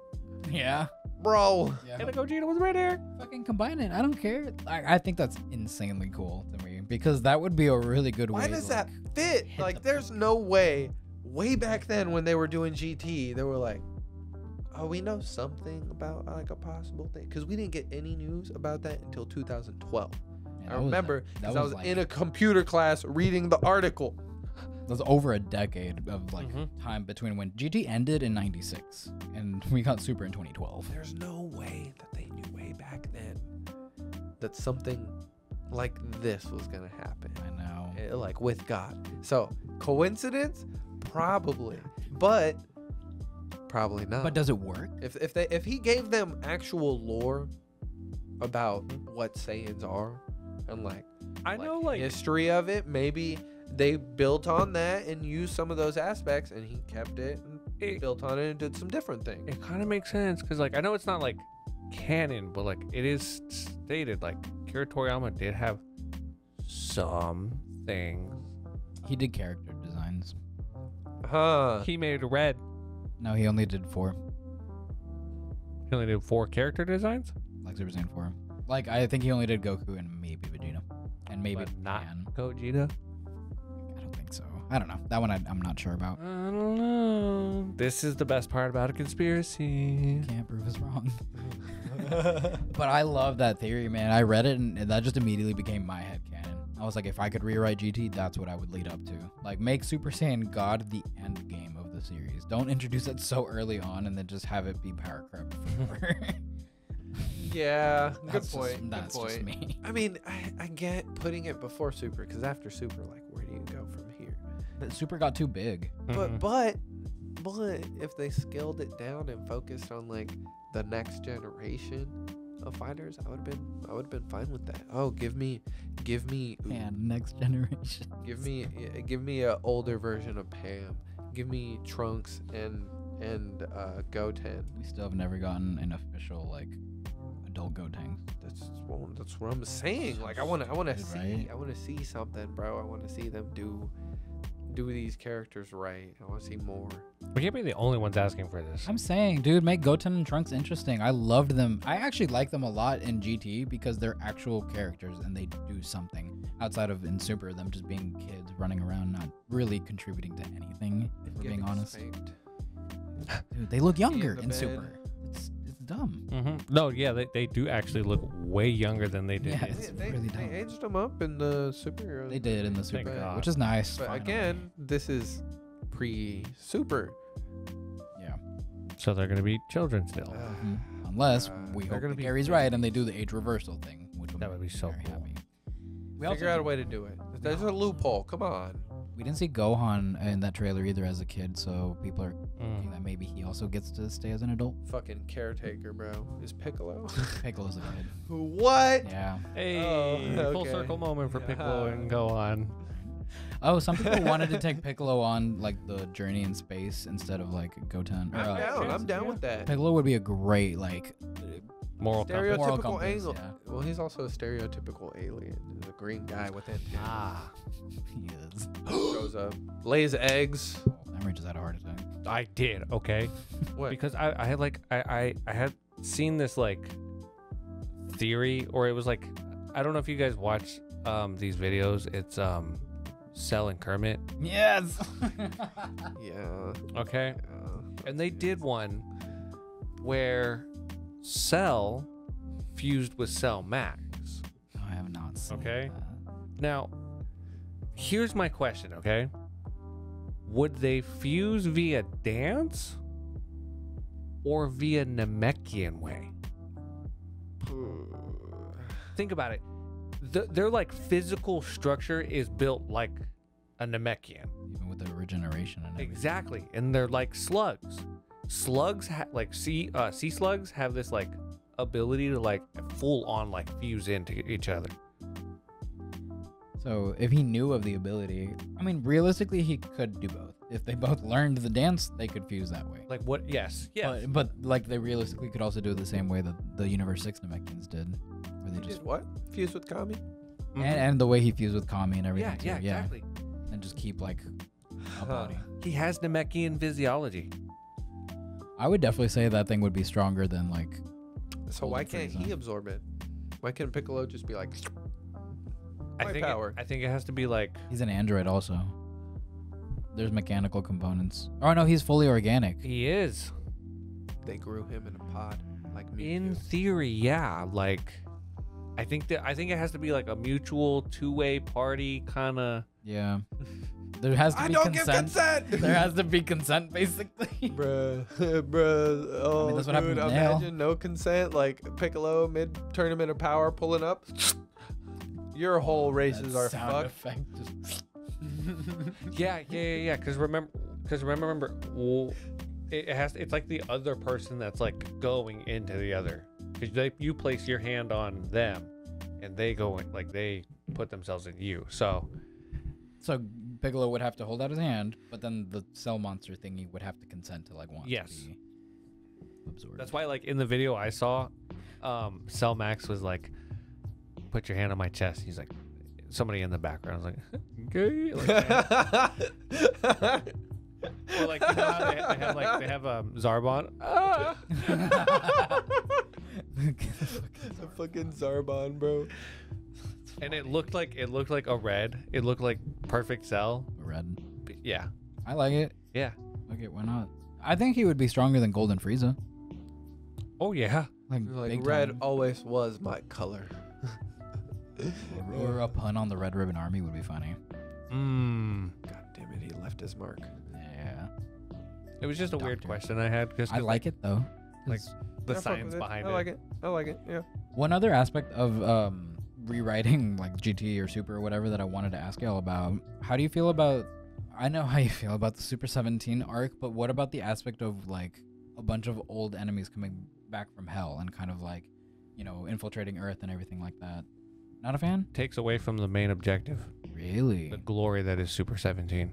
Yeah. bro. And a Gogeta with red hair. Fucking combine it. I don't care. I think that's insanely cool to me because that would be a really good way. Why to, does like, that fit? hit Like, the- there's no way. Way back then, when they were doing GT, they were like, "Oh, we know something about like a possible thing," because we didn't get any news about that until 2012. Yeah, I that was, remember like- that because I was like- in a computer class reading the article. That was over a decade of like Mhm. time between when GT ended in '96 and we got Super in 2012. There's no way that they knew way back then that something like this was gonna happen. I know. Like with God. So coincidence, probably, but probably not. But does it work? If he gave them actual lore about what Saiyans are and like I know, like, history of it, maybe they built on that and used some of those aspects, and he kept it and built on it and did some different things. it kind of makes sense because, like, I know it's not like canon, but like it is stated like Kira Toriyama did have some things. He did character designs. Huh? He made red. No, he only did 4. He only did 4 character designs, Like Super Saiyan 4. Like I think he only did Goku and maybe Vegeta, and maybe but not Pan. Gogeta. I don't think so. I don't know. That one I'm not sure about. I don't know. This is the best part about a conspiracy. Can't prove us wrong. But I love that theory, man. I read it and that just immediately became my headcanon. I was like, if I could rewrite GT, that's what I would lead up to. Like, make Super Saiyan God the end game of the series. Don't introduce it so early on and then just have it be power crept forever. Yeah. Good That's point. Just, that's good just point. me. I mean, I get putting it before Super, because after Super, like, where do you go from here? But Super got too big. Mhm. But if they scaled it down and focused on like the next generation of fighters, I would have been fine with that. Oh, give me And next generation. give me a older version of Pam. Give me Trunks and Goten. We still have never gotten an official, like, adult Gotenks. That's what I'm saying. Like, I want to Right. see I want to see something, bro. I want to see them do these characters right. I want to see more. We can't be the only ones asking for this. I'm saying, dude, make Goten and Trunks interesting. I loved them. I actually like them a lot in GT because they're actual characters and they do something outside of in Super, them just being kids running around, not really contributing to anything, if we're being Getting honest. spanked. Dude, they look younger the in bed. Super. It's dumb. No, yeah, they do actually look way younger than they did. Yeah, in- it's They really dumb. aged them up in the Super. They did in the Thank Super, God. which is nice. But finally. again, this is pre-Super. Yeah. So they're gonna be children still. Mhm. Unless we they're hope gonna that be Gary's right and they do the age reversal thing, which That would be so very cool. happy. We Figure also out a way to do it. There's a loophole. Come on. we didn't see Gohan in that trailer either as a kid, so people are thinking Mm. that maybe he also gets to stay as an adult. Fucking caretaker, bro. Is Piccolo? Piccolo's a kid. What? Yeah. Hey, Oh, full okay. circle moment for Piccolo and Gohan. Oh, some people wanted to take Piccolo on like the journey in space instead of like Goten. I'm down. I'm down yeah. with that. Piccolo would be a great like Moral compass. Moral Stereotypical compass, angle. yeah. Well, he's also a stereotypical alien. He's a green guy with antennas. Ah, he is. Shows up, lays eggs. Emery just had a heart attack. I did. Okay, What? because I had like I had seen this like theory, or it was like, I don't know if you guys watch these videos. It's Cell and Kermit. Yes. Yeah. Okay, yeah. and they did one where Cell fused with Cell Max. I have not seen Okay. that. Now, here's my question, okay? Would they fuse via dance or via Namekian way? Think about it. Their like physical structure is built like a Namekian. Even with the regeneration and everything. Exactly. And they're like slugs. Slugs like sea slugs have this like ability to like full on like fuse into each other. So if he knew of the ability, I mean, realistically, he could do both. if they both learned the dance, they could fuse that way. Like what? Yes. Yes. But like they realistically could also do it the same way that the Universe 6 Namekians did, where they He just did what? Fuse with Kami? Mhm. and the way he fused with Kami and everything. yeah. too, Yeah. Exactly. and just keep like a body. He has Namekian physiology. I would definitely say that thing would be stronger than like. So why Golden can't Frieza. he absorb it? Why can't Piccolo just be like, I My think. power. I think it has to be like. He's an android also. There's mechanical components. Oh no, he's fully organic. He is. they grew him in a pod like me? In theory, yeah. Like, I think it has to be like a mutual two-way party kind of. Yeah. There has to I be don't give consent. consent. There has to be consent, basically. Bruh, bruh. Oh, that's what happened dude, with Nail. imagine no consent, like Piccolo mid tournament of power pulling up. Your whole races That are sound fucked. effect just- Yeah. Because remember, well, it has. It's like the other person that's like going into the other. Because you place your hand on them, and they go in, like they put themselves in you. So So Piccolo would have to hold out his hand, but then the cell monster thingy would have to consent to like want Yes. to be absorbed. that's why, like in the video I saw, Cell Max was like, "Put your hand on my chest." He's like, somebody in the background was like, "Okay." Like, or like you know how they have Zarbon. Ah! The fucking Zarbon, bro. And it looked like a red. It looked like perfect Cell. Red. Yeah. I like it. Yeah. Okay, why not? I think he would be stronger than Golden Frieza. Oh yeah. Like, Like big red time. always was my color. Or a pun on the Red Ribbon Army would be funny. Mmm. God damn it, he left his mark. Yeah. It was just a weird Doctor. question I had because I like it though. like, 'cause the I fuck science with it. behind I it. like it. I like it. Yeah. One other aspect of rewriting like GT or Super or whatever that I wanted to ask y'all about. How do you feel about? I know how you feel about the Super 17 arc, but what about the aspect of like a bunch of old enemies coming back from hell and kind of like, you know, infiltrating Earth and everything like that? Not a fan? Takes away from the main objective, Really? the glory that is Super 17.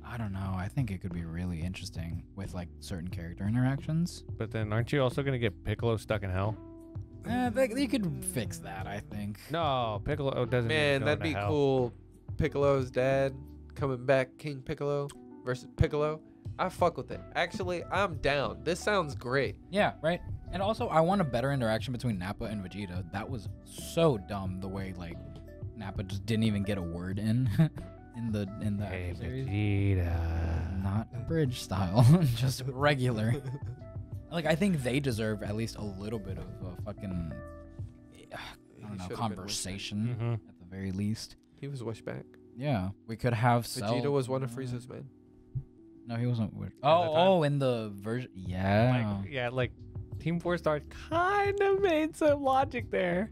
I don't know. I think it could be really interesting with like certain character interactions. But then, aren't you also gonna get Piccolo stuck in hell? You could fix that, I think. No, Piccolo doesn't. need to Man, go that'd into be hell. cool. Piccolo's dad coming back, King Piccolo versus Piccolo. I fuck with it. Actually, I'm down. This sounds great. Yeah, right. And also, I want a better interaction between Nappa and Vegeta. That was so dumb the way like Nappa just didn't even get a word in in the Hey, actual series. Vegeta. Not bridge style, just regular. Like I think they deserve at least a little bit of a fucking I don't know, conversation Mhm. at the very least. He was wished back. Yeah, we could have Cell. Vegeta was one of Frieza's men. No, he wasn't. Weird. At the time? Oh, in the version. Yeah. Like Team 4 Star kind of made some logic there.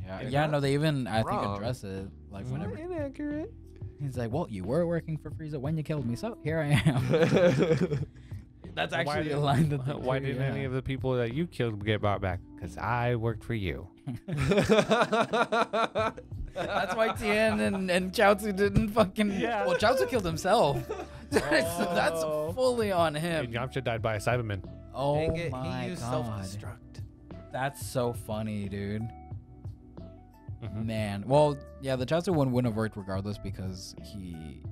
Yeah, You're yeah, not no, they even I think wrong. address it like Mhm. whenever Inaccurate. he's like, "Well, you were working for Frieza when you killed me, so here I am." That's Why actually a didn't- line that they Why do, didn't any yeah. of the people that you killed get brought back? Because I worked for you. That's why Tien and Chaozu didn't fucking. Yeah. Well, Chaozu killed himself. That's Oh. fully on Hey, him. Yamcha died by a Cyberman. Oh Dang it, my he used god, self-destruct. that's so funny, dude. Mhm. Man, well, yeah, the Chaozu one wouldn't have worked regardless because he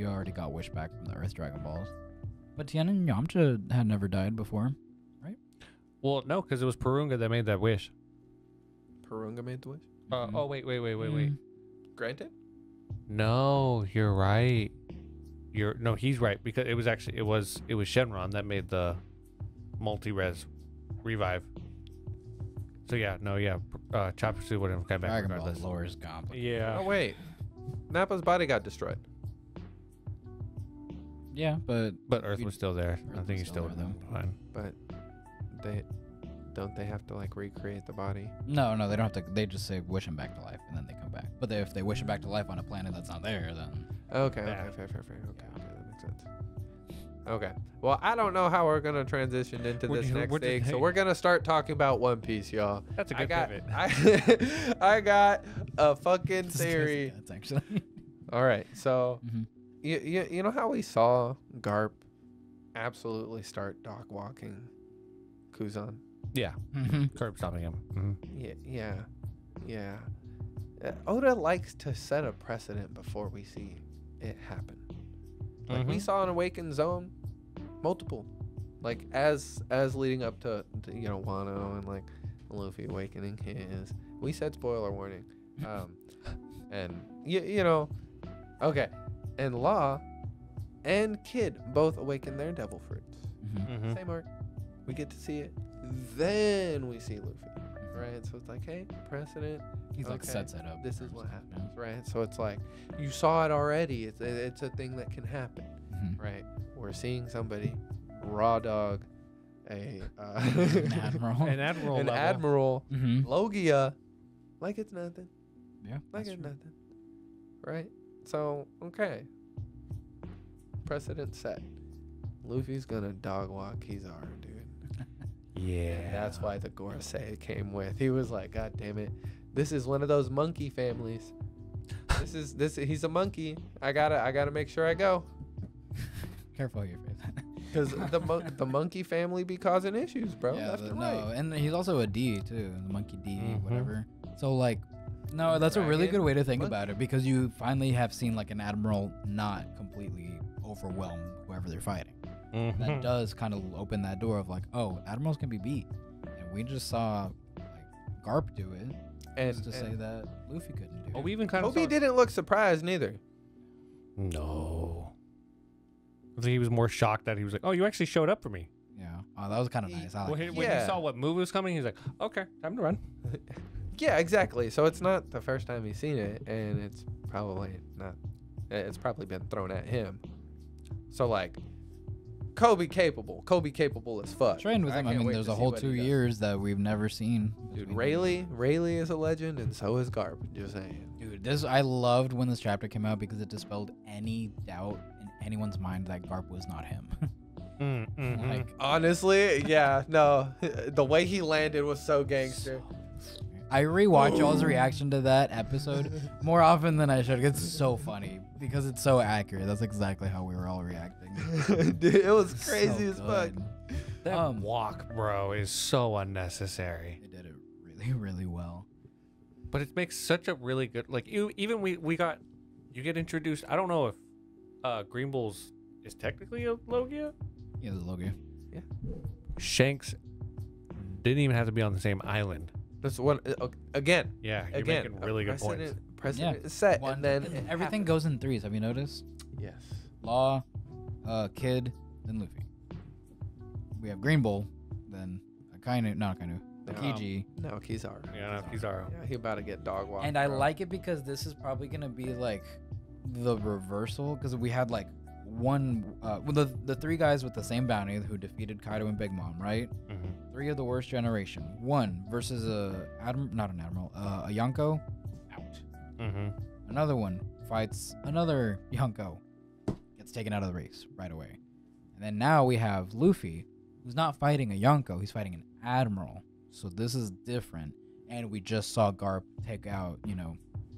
already got wished back from the Earth Dragon Balls. But Tien and Yamcha had never died before. Well, no, because it was Purunga that made that wish. Purunga made the wish. Mhm. Oh, wait. Mm. Granted? No, you're right. He's right because it was Shenron that made the multi-res revive. So Chopper Suit would have come back Dragon Ball regardless. lore is complicated. Yeah. Oh wait. Nappa's body got destroyed. Yeah, but But Earth You- was still there. I Earth think was he still still there, would have been fine. But they have to like recreate the body. no, they don't have to. They just say wish him back to life, and then they come back. But if they wish him back to life on a planet that's not there, then Okay, Yeah. fair. Okay, that makes sense. Okay. Well, I don't know how we're gonna transition into We're this just- next we're just- thing, so hey. we're gonna start talking about One Piece, y'all. That's a I good got, pivot. I got a fucking theory. That's actually. All right, so Mhm. You know how we saw Garp absolutely start dog walking Kuzan? Yeah. Curb stopping him. Yeah. Oda likes to set a precedent before we see it happen. Like we saw in Awakened Zone, multiple, like as leading up to Wano and like Luffy awakening his. We said spoiler warning, and okay, and Law and Kid both awaken their devil fruits. Same arc, we get to see it. Then we see Luffy, right? So it's like, hey, precedent. He's like Okay, sets it up. This is what happens, right? So it's like you saw it already. It's a thing that can happen, right? We're seeing somebody raw dog an Admiral. An admiral. admiral Mm-hmm. Logia like it's nothing, Yeah. like that's it's true. nothing, right? So okay, precedent set. Luffy's gonna dog walk Kizaru, dude. Yeah. And that's why the Gorosei came with. He was like, God damn it, this is one of those monkey families. He's a monkey. I gotta make sure I go. Careful your face. Because the monkey family be causing issues, bro. Yeah, left and no, right. and he's also a D too, the monkey D, whatever. So like, no, that's a really Dragon, good way to think monkey. about it because you finally have seen like an admiral not completely overwhelm whoever they're fighting. That does kind of open that door of like, oh, admirals can be beat, and we just saw like Garp do it. And, Just to say that Luffy couldn't do Oh, it. we even kind of Kobe didn't look surprised neither. No. I think he was more shocked that he was like, "Oh, you actually showed up for me." Yeah. Oh, that was kind of nice. I like When that. he Yeah. saw what move was coming, he's like, "Okay, time to run." Yeah, exactly. So it's not the first time he's seen it, and it's probably not. It's probably been thrown at him. So like, Kobe capable as fuck. Trained with I him. I can't mean, wait there's to a see whole what 2 he does. years that we've never seen. Dude, between- Rayleigh is a legend, and so is Garp. Just saying. Dude, I loved when this chapter came out because it dispelled any doubt in anyone's mind that Garp was not him. Like, Honestly, yeah, no, the way he landed was so gangster. I rewatch y'all's reaction to that episode more often than I should. It's so funny because it's so accurate. That's exactly how we were all reacting. Dude, it was So crazy as fuck. good. That walk, bro, is so unnecessary. They did it really, really well. But it makes such a really good you get introduced. I don't know if Green Bulls is technically a Logia. Yeah, the logo. Shanks didn't even have to be on the same island. That's one again. Yeah, you're Again, making really good points. Precedent is set, and then it everything happened. goes in threes. Have you noticed? Yes. Law, Kid, then Luffy. We have Green Bull, then Akainu, not Akainu, Akiji. No, Kizaru. Yeah, no, Kizaru. Yeah, he about to get dog walked. And I bro. like it because this is probably gonna be like the reversal because we had like the three guys with the same bounty who defeated Kaido and Big Mom, right? Three of the worst generation. One versus a Yonko, out. Another one fights another Yonko, gets taken out of the race right away. And then now we have Luffy, who's not fighting a Yonko, he's fighting an admiral. So this is different. And we just saw Garp take out,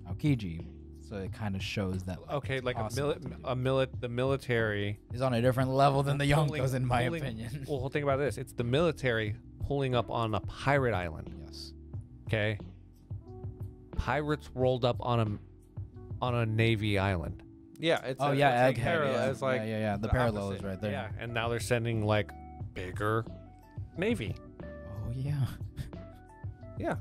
Aokiji. So it kind of shows that Okay, like possible to do. the military is on a different level than the pulling- Yonkos, in my pulling- opinion. Well, think about this. It's the military pulling up on a pirate island. Yes. Okay. Pirates rolled up on a navy island. Yeah. It's Oh a, yeah, it's a Egghead. parallel. Yeah. It's like yeah. The the parallel opposite. is right there. Yeah, and now they're sending like bigger navy. Oh yeah. yeah,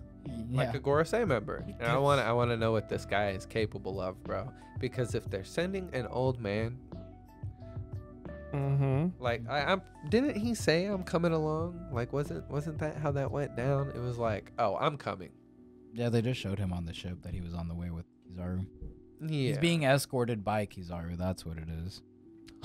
like a Gorosei member. And I want to know what this guy is capable of, bro. Because if they're sending an old man, like didn't he say I'm coming along? Like wasn't that how that went down? It was like, oh, I'm coming. Yeah, they just showed him on the ship that he was on the way with Kizaru. Yeah. He's being escorted by Kizaru. That's what it is.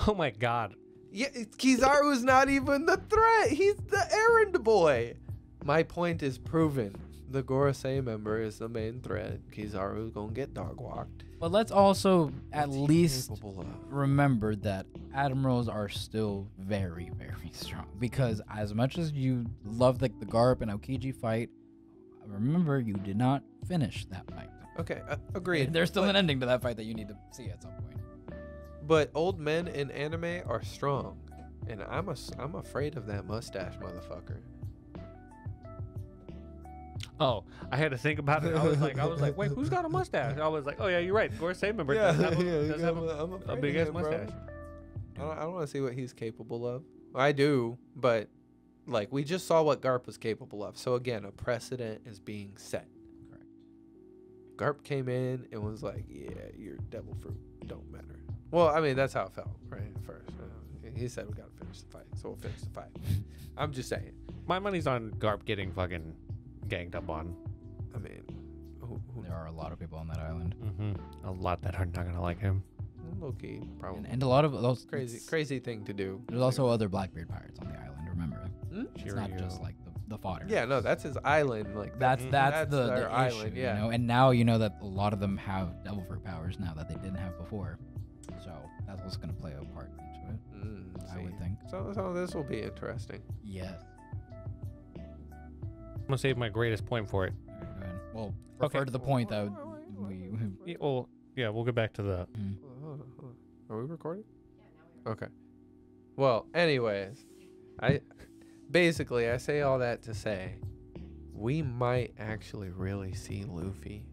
Oh my god. Yeah, Kizaru's not even the threat. He's the errand boy. My point is proven. The Gorosei member is the main threat. Kizaru's gonna get dog walked. But let's also at What's he least capable of? remember that admirals are still very, very strong. Because as much as you love the Garp and Aokiji fight, remember you did not finish that fight. Okay, agreed. There's still an ending to that fight that you need to see at some point. But old men in anime are strong, and I'm afraid of that mustache motherfucker. Oh, I had to think about it. I was like, wait, who's got a mustache? I was like, oh yeah, you're right. Gorosei member does have I'm a afraid big of ass him, bro. mustache. I don't want to see what he's capable of. I do, but like we just saw what Garp was capable of. So again, a precedent is being set. Correct. Garp came in and was like, "Yeah, your devil fruit don't matter." Well, I mean that's how it felt, right? At first, he said we gotta finish the fight, so we'll finish the fight. I'm just saying. My money's on Garp getting fucking ganged up on. I mean, who There are a lot of people on that island, A lot that are not gonna like him. low key probably and a lot of those crazy thing to do. There's also other Blackbeard pirates on the island. Remember, Hmm? it's not just like the fodder. Yeah, no, that's his island. Like That's that's the their issue, island, yeah. You know? And now you know that a lot of them have devil fruit powers now that they didn't have before. So that's what's gonna play a part into it, I would think. So this will be interesting. Yes. I'm gonna save my greatest point for it. Okay, go ahead. Well, refer to the point that we. Yeah, we'll get back to the. Hold on. Are we recording? Okay. Well, anyways, I say all that to say we might actually really see Luffy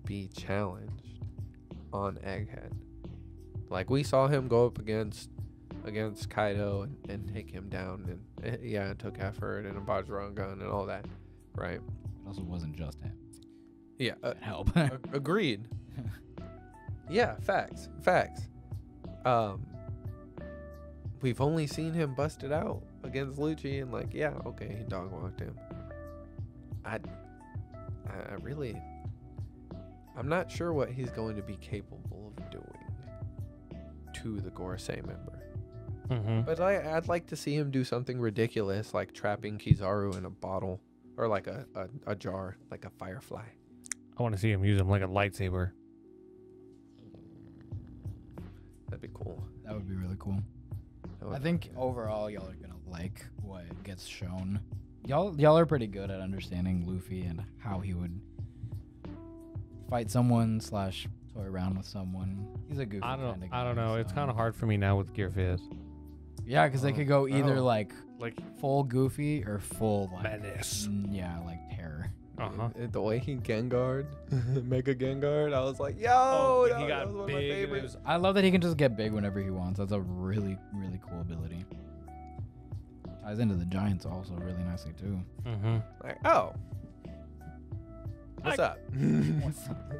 be challenged on Egghead. Like we saw him go up against Kaido and take him down, and it took effort and a Bajirang gun and all that, right? It also wasn't just him. Yeah, Help. agreed. Yeah, facts. We've only seen him bust it out against Lucci, and like, yeah, okay, he dog walked him. I'm not sure what he's going to be capable of doing to the Gorosei member. But I'd like to see him do something ridiculous, like trapping Kizaru in a bottle or like a jar, like a firefly. I want to see him use him like a lightsaber. That'd be cool. That would be really cool. I think overall y'all are gonna like what gets shown. Y'all are pretty good at understanding Luffy and how he would fight someone / toy around with someone. He's a goofy I kind of guy. don't know. It's so- kind of hard for me now with Gear Fizz. Yeah, because they could go either like Like full goofy or full like menace. like terror. The way he Gengared, Mega Gengared, I was like, yo, Oh, that, he got that was one of my big and it favorites. was- I love that he can just get big whenever he wants. That's a really cool ability. Ties into the Giants also really nicely too. Like, oh, what's up? What's up?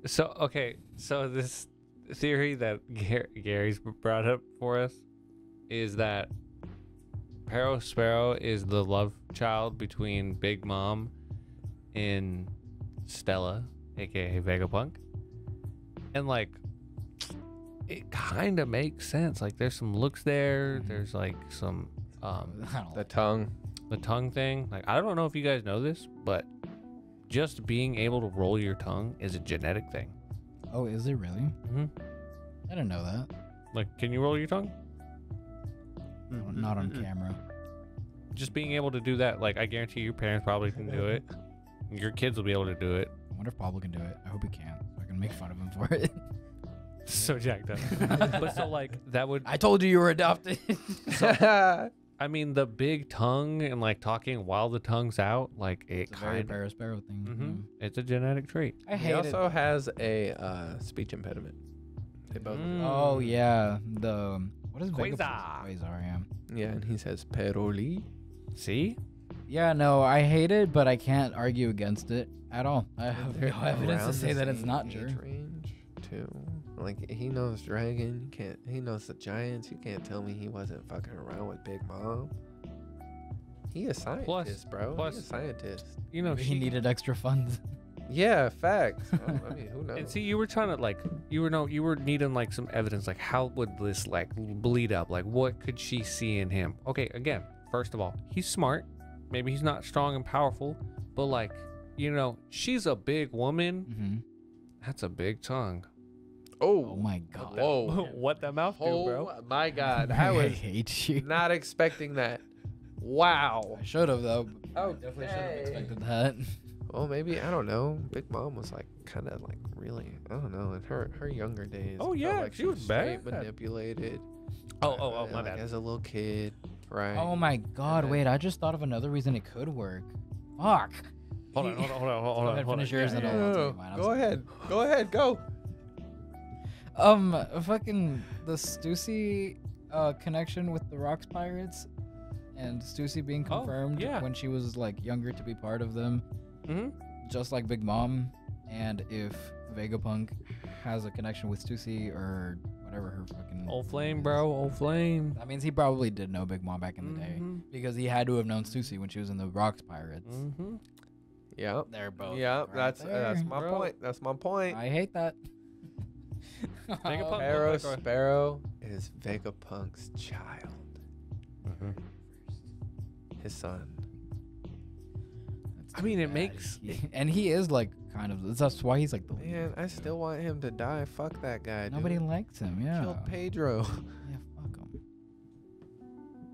So okay, so this theory that Gary's brought up for us is that Sparrow is the love child between Big Mom and Stella, aka Vegapunk, and like it kind of makes sense. Like there's some looks there. Mhm. There's like some I don't The tongue. the tongue thing. Like I don't know if you guys know this, but just being able to roll your tongue is a genetic thing. Oh, is it really? I didn't know that. Like, can you roll your tongue? Not on camera. Just being able to do that, like, I guarantee your parents probably can do it. Your kids will be able to do it. I wonder if Pablo can do it. I hope he can. So I can make fun of him for it. So jacked up. But so, like, that would, I told you you were adopted. I mean, the big tongue and, like, talking while the tongue's out, like, it It's a very kind of, Sparrow thing. it's a genetic trait. I He hate also it. has a speech impediment. They both. Oh yeah, the what is Quasar. Quasar, yeah. Yeah, and he says Peroli. See? Yeah, no, I hate it, but I can't argue against it at all. I have They're no evidence to around say the that it's same not age true. range, too. Like he knows Dragon. He knows the Giants. You can't tell me he wasn't fucking around with Big Mom. He a scientist, bro. plus- He a scientist. You know, Maybe he needed extra funds. Yeah, facts. I mean, who knows? And see, you were trying to like, you were needing like some evidence, like how would this like bleed up? Like what could she see in him? Okay, again, first of all, he's smart. Maybe he's not strong and powerful, but like, you know, she's a big woman. Mm-hmm. That's a big tongue. Oh my god. Whoa. What that mouth do, bro? Oh my God, I was hate you. not expecting that. Wow. I should have though. Oh, Definitely should have expected that. Well, maybe I don't know. Big Mom was like kind of like really I don't know in her younger days. Oh, it felt yeah, like she was straight bad. manipulated. Oh, my like bad. as a little kid, right? Oh my god, then- wait, I just thought of another reason it could work. Fuck. Hold on. Go ahead, finish yours and No, I'll no, tell no. you mine. I'm Go sorry. ahead. Go ahead. Go. Fucking the Stussy connection with the Rocks Pirates and Stussy being Oh, confirmed yeah. when she was like younger to be part of them, Mm-hmm. just like Big Mom. And if Vegapunk has a connection with Stussy or whatever her fucking Old flame, is, bro. Old flame. that means he probably did know Big Mom back in the day Mhm. because he had to have known Stussy when she was in the Rocks Pirates. Mm-hmm. Yep. They're both. Yep. right That's there. my Bro. point. That's my point. I hate that. Vegapunk- Sparrow Go ahead. Sparrow is Vegapunk's child, Mm-hmm. his son. That's I mean, too it bad. makes- And he is like kind of. That's why he's like the. Man, I still want him to die. Fuck that guy. Nobody dude. likes him. Yeah. Killed Pedro. Yeah. Fuck him.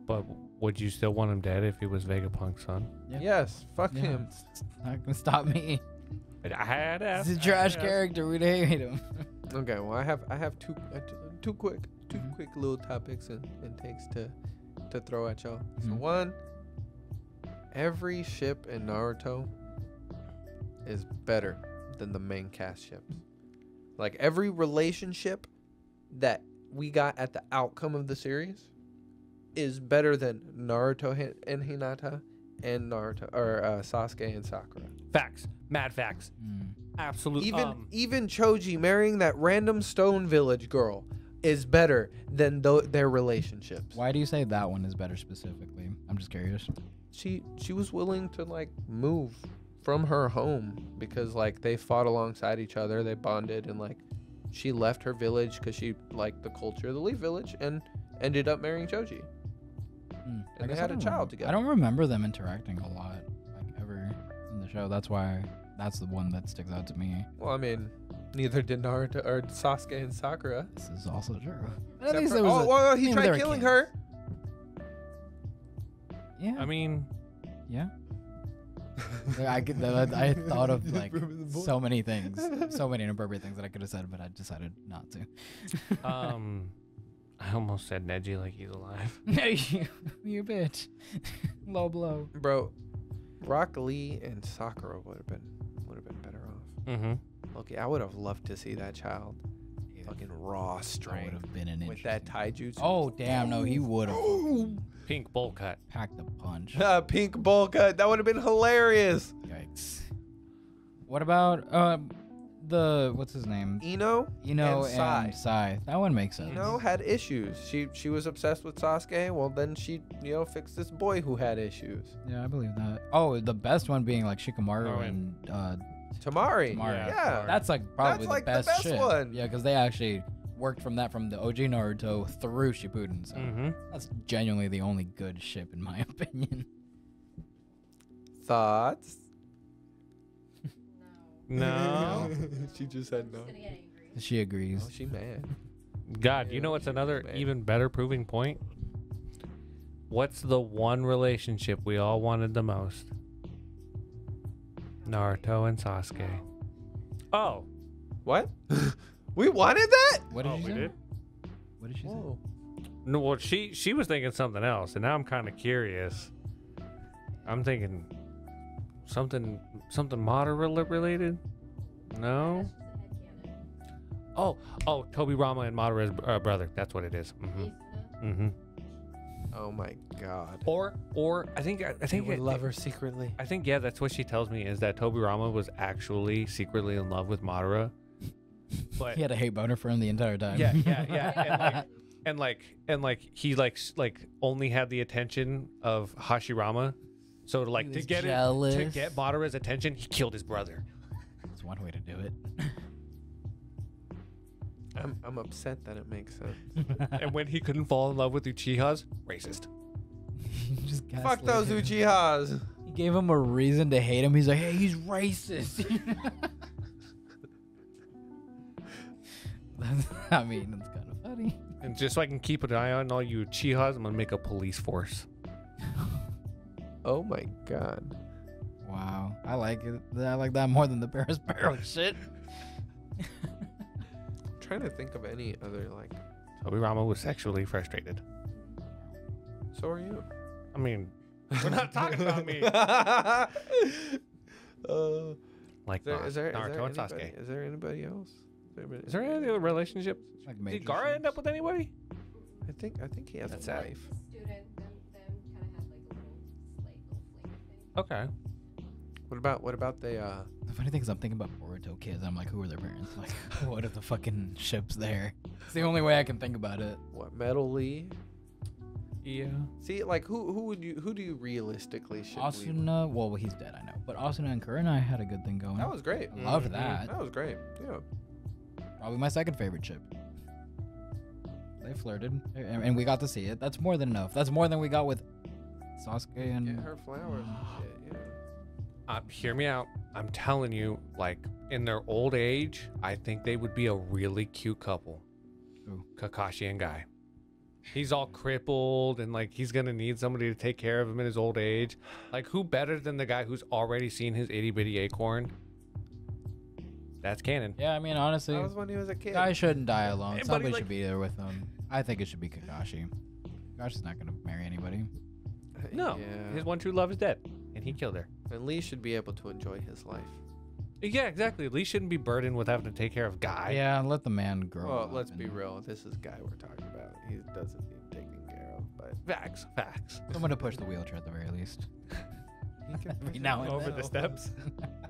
But would you still want him dead if he was Vegapunk's son? Yeah. Yes. Fuck Yeah, him. it's not gonna stop me. I had to ask. He's a I trash had to ask. character. We'd hate him. Okay. Well, I have two quick Mhm. little topics and takes to throw at y'all. So Mhm. one, every ship in Naruto is better than the main cast ships. Like every relationship that we got at the outcome of the series is better than Naruto and Hinata and Naruto or Sasuke and Sakura. Facts. Mad facts. Absolutely. Even Choji marrying that random stone village girl is better than their relationships. Why do you say that one is better specifically? I'm just curious. She was willing to like move from her home because like they fought alongside each other, they bonded, and like she left her village because she liked the culture of the Leaf Village and ended up marrying Choji. I And they guess had I a don't child rem- together. I don't remember them interacting a lot, like ever in the show. That's why that's the one that sticks out to me. Well, I mean, neither did Naruto or Sasuke and Sakura. This is also true. At Except least for- it was. well, he maybe they tried were killing kids. her. Yeah. I mean, Yeah. I could. I thought of like so many things, so many inappropriate things that I could have said, but I decided not to. I almost said Neji like he's alive. you bitch. Low blow. Bro, Rock Lee and Sakura would have been better off. Mm-hmm. Okay, I would have loved to see that child fucking raw That would strength have been an with that interesting- taijutsu. Oh damn! No, he would have Pink bowl cut. packed a punch. Pink bowl cut. That would have been hilarious. Yikes. What about the what's his name? Ino Ino and and Sai. That one makes sense. Ino had issues. She was obsessed with Sasuke. Well, then she fixed this boy who had issues. Yeah, I believe that. Oh, the best one being like Shikamaru Oh, and Tamari. Tamari. Yeah. That's like probably That's like the the best best shit. one. Yeah, because they actually worked from the OG Naruto through Shippuden. So Mm-hmm. that's genuinely the only good ship in my opinion. Thoughts? No. She just said no. She agrees. Oh, she mad. God, you know what's another Man. even better proving point? What's the one relationship we all wanted the most? Naruto and Sasuke. Oh. What? We wanted that? What did Oh, you we say? did? What did she say? Whoa. No, well, she was thinking something else, and now I'm kind of curious. I'm thinking something Madara related. No. Oh, Toby Rama and Madara's brother. That's what it is. Mm-hmm. Mm-hmm. Oh my god. Or I think He would love her secretly. I think yeah, that's what she tells me is that Toby Rama was actually secretly in love with Madara. But He had a hate boner for him the entire time. yeah. And he only had the attention of Hashirama. So to He was get jealous. to get Madara's attention, he killed his brother. That's one way to do it. I'm upset that it makes sense. And when he couldn't fall in love with Uchihas, racist. Just Fuck gaslit those him. Uchihas. He gave him a reason to hate him. He's like, hey, he's racist. I mean, it's kind of funny. And just so I can keep an eye on all you Uchihas, I'm gonna make a police force. Oh my god. Wow, I like it. I like that more than the Paris Barrow shit. I'm trying to think of any other like. Tobirama was sexually frustrated. So are you. I mean, we're not talking about me. Like Is there Naruto and anybody, Sasuke. is there anybody else? Is there any other relationships? Like Did major Gara end ships. up with anybody? I think he has That's a sad. wife. Student, them kind of had like a little fling thing. Okay. What about the The funny thing is, I'm thinking about Boruto kids. I'm like, who are their parents? Like, what are the fucking ships there? It's the only way I can think about it. what Metal Lee? Yeah. See, like who do you realistically ship Lee with? Asuna, well, he's dead, I know. But Asuna and Kurina had a good thing going. That was great. I loved Mhm. that. That was great. Yeah. Probably my second favorite ship. They flirted, and we got to see it. That's more than enough. That's more than we got with Sasuke and. Get her flowers and shit. Yeah. Hear me out. I'm telling you, like, in their old age, I think they would be a really cute couple. Who? Kakashi and Guy. He's all crippled and, like, he's going to need somebody to take care of him in his old age. Like, who better than the guy who's already seen his itty bitty acorn? That's canon. Yeah, I mean, honestly, That was when he was a kid. guy shouldn't die alone. Buddy, Somebody like- should be there with him. I think it should be Kakashi. Kakashi's not gonna marry anybody. No. Yeah. His one true love is dead. And he killed her. And Lee should be able to enjoy his life. Yeah, exactly. Lee shouldn't be burdened with having to take care of Guy. Yeah, let the man grow Well, up. let's be and- real. This is Guy we're talking about. He doesn't need taken care of, but Facts. Facts. Someone to push the wheelchair at the very least. he can Every push now it and Over then. the steps.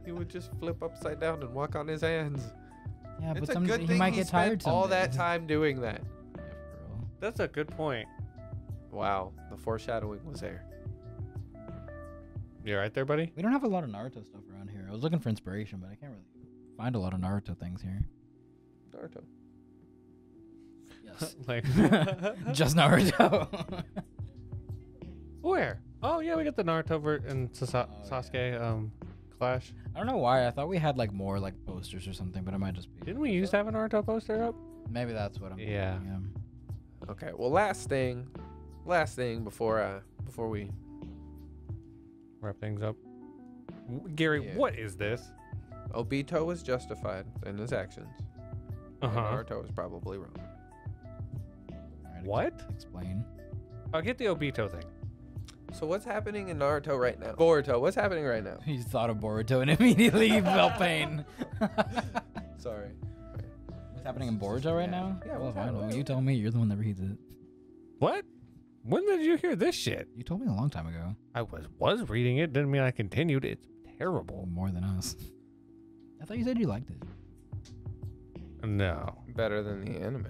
He would just flip upside down and walk on his hands. Yeah, It's but a some, good he thing might he get spent tired all someday. that time doing that. Yeah, for real. That's a good point. Wow, the foreshadowing was there. You all right there, buddy? We don't have a lot of Naruto stuff around here. I was looking for inspiration, but I can't really find a lot of Naruto things here. Naruto. Yes. Like, Just Naruto. where? Oh, yeah, we got the Naruto and Oh, yeah. Sasuke clash. I don't know why. I thought we had like more like posters or something, but it might just be. Didn't we used to have a Naruto poster up? Maybe that's what I'm. Yeah. thinking, Okay, well, last thing before we Wrap things up. Gary, Yeah. what is this? Obito was justified in his actions. and Naruto was probably wrong. Alright, What? Explain. I'll get the Obito thing. So what's happening in Naruto right now? Boruto, what's happening right now? You thought of Boruto and immediately felt pain. Sorry. What's happening in Boruto right now? Yeah, Well, what's I don't know. happening? You tell me. You're the one that reads it. What? When did you hear this shit? You told me a long time ago. I was reading it. Didn't mean I continued. It's terrible. More than us. I thought you said you liked it. No. Better than the anime.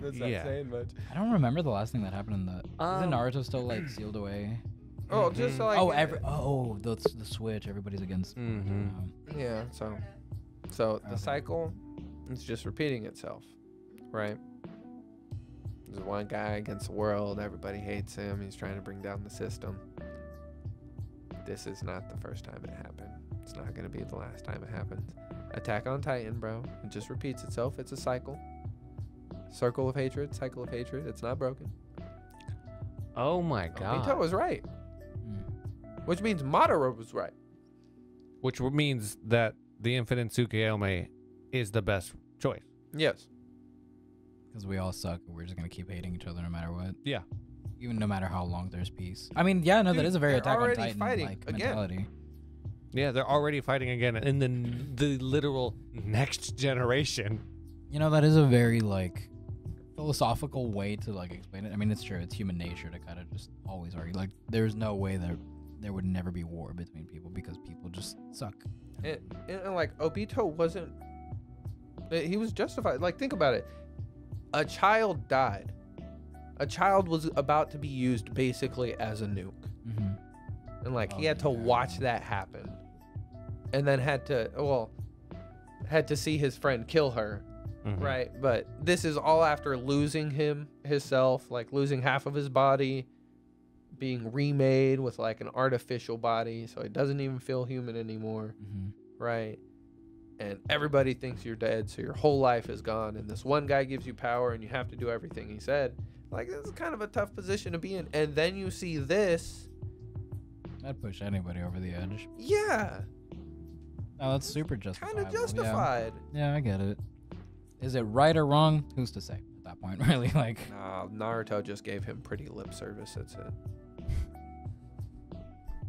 That's not Yeah. saying much. I don't remember the last thing that happened in the. Isn't Um, Naruto still like sealed away? Oh, just Mhm. like The switch. Everybody's against. Mhm. yeah. So Okay. the cycle is just repeating itself, right? There's one guy against the world. Everybody hates him. He's trying to bring down the system. This is not the first time it happened. It's not going to be the last time it happens. Attack on Titan, bro. It just repeats itself. It's a cycle. Circle of hatred, cycle of hatred. It's not broken. Oh my god. Obito was right, Mm. which means Madara was right. Which means that the Infinite Tsukuyomi is the best choice. Yes. Because we all suck and we're just gonna keep hating each other no matter what. Yeah. Even no matter how long there's peace. I mean, yeah, no, that Dude, is a very they're Attack on already Titan fighting like again. mentality. Yeah, they're already fighting again in the literal next generation. You know, that is a very like philosophical way to like explain it. I mean, it's true. It's human nature to kind of just always argue. Like, there's no way that there would never be war between people because people just suck. And like Obito wasn't. He was justified. Like, think about it. A child died. A child was about to be used basically as a nuke, Mm-hmm. and like he Oh, had to yeah. watch that happen, and then had to see his friend kill her. Mhm. Right, but this is all after losing himself, like losing half of his body, being remade with like an artificial body, so he doesn't even feel human anymore, Mm-hmm. right? And everybody thinks you're dead, so your whole life is gone, and this one guy gives you power and you have to do everything he said. Like, this is kind of a tough position to be in. And then you see this, I'd push anybody over the edge. Yeah, No, that's super justifiable. kind of justified. Yeah, I get it. Is it right or wrong? Who's to say at that point, really? Like, Naruto just gave him pretty lip service. That's it.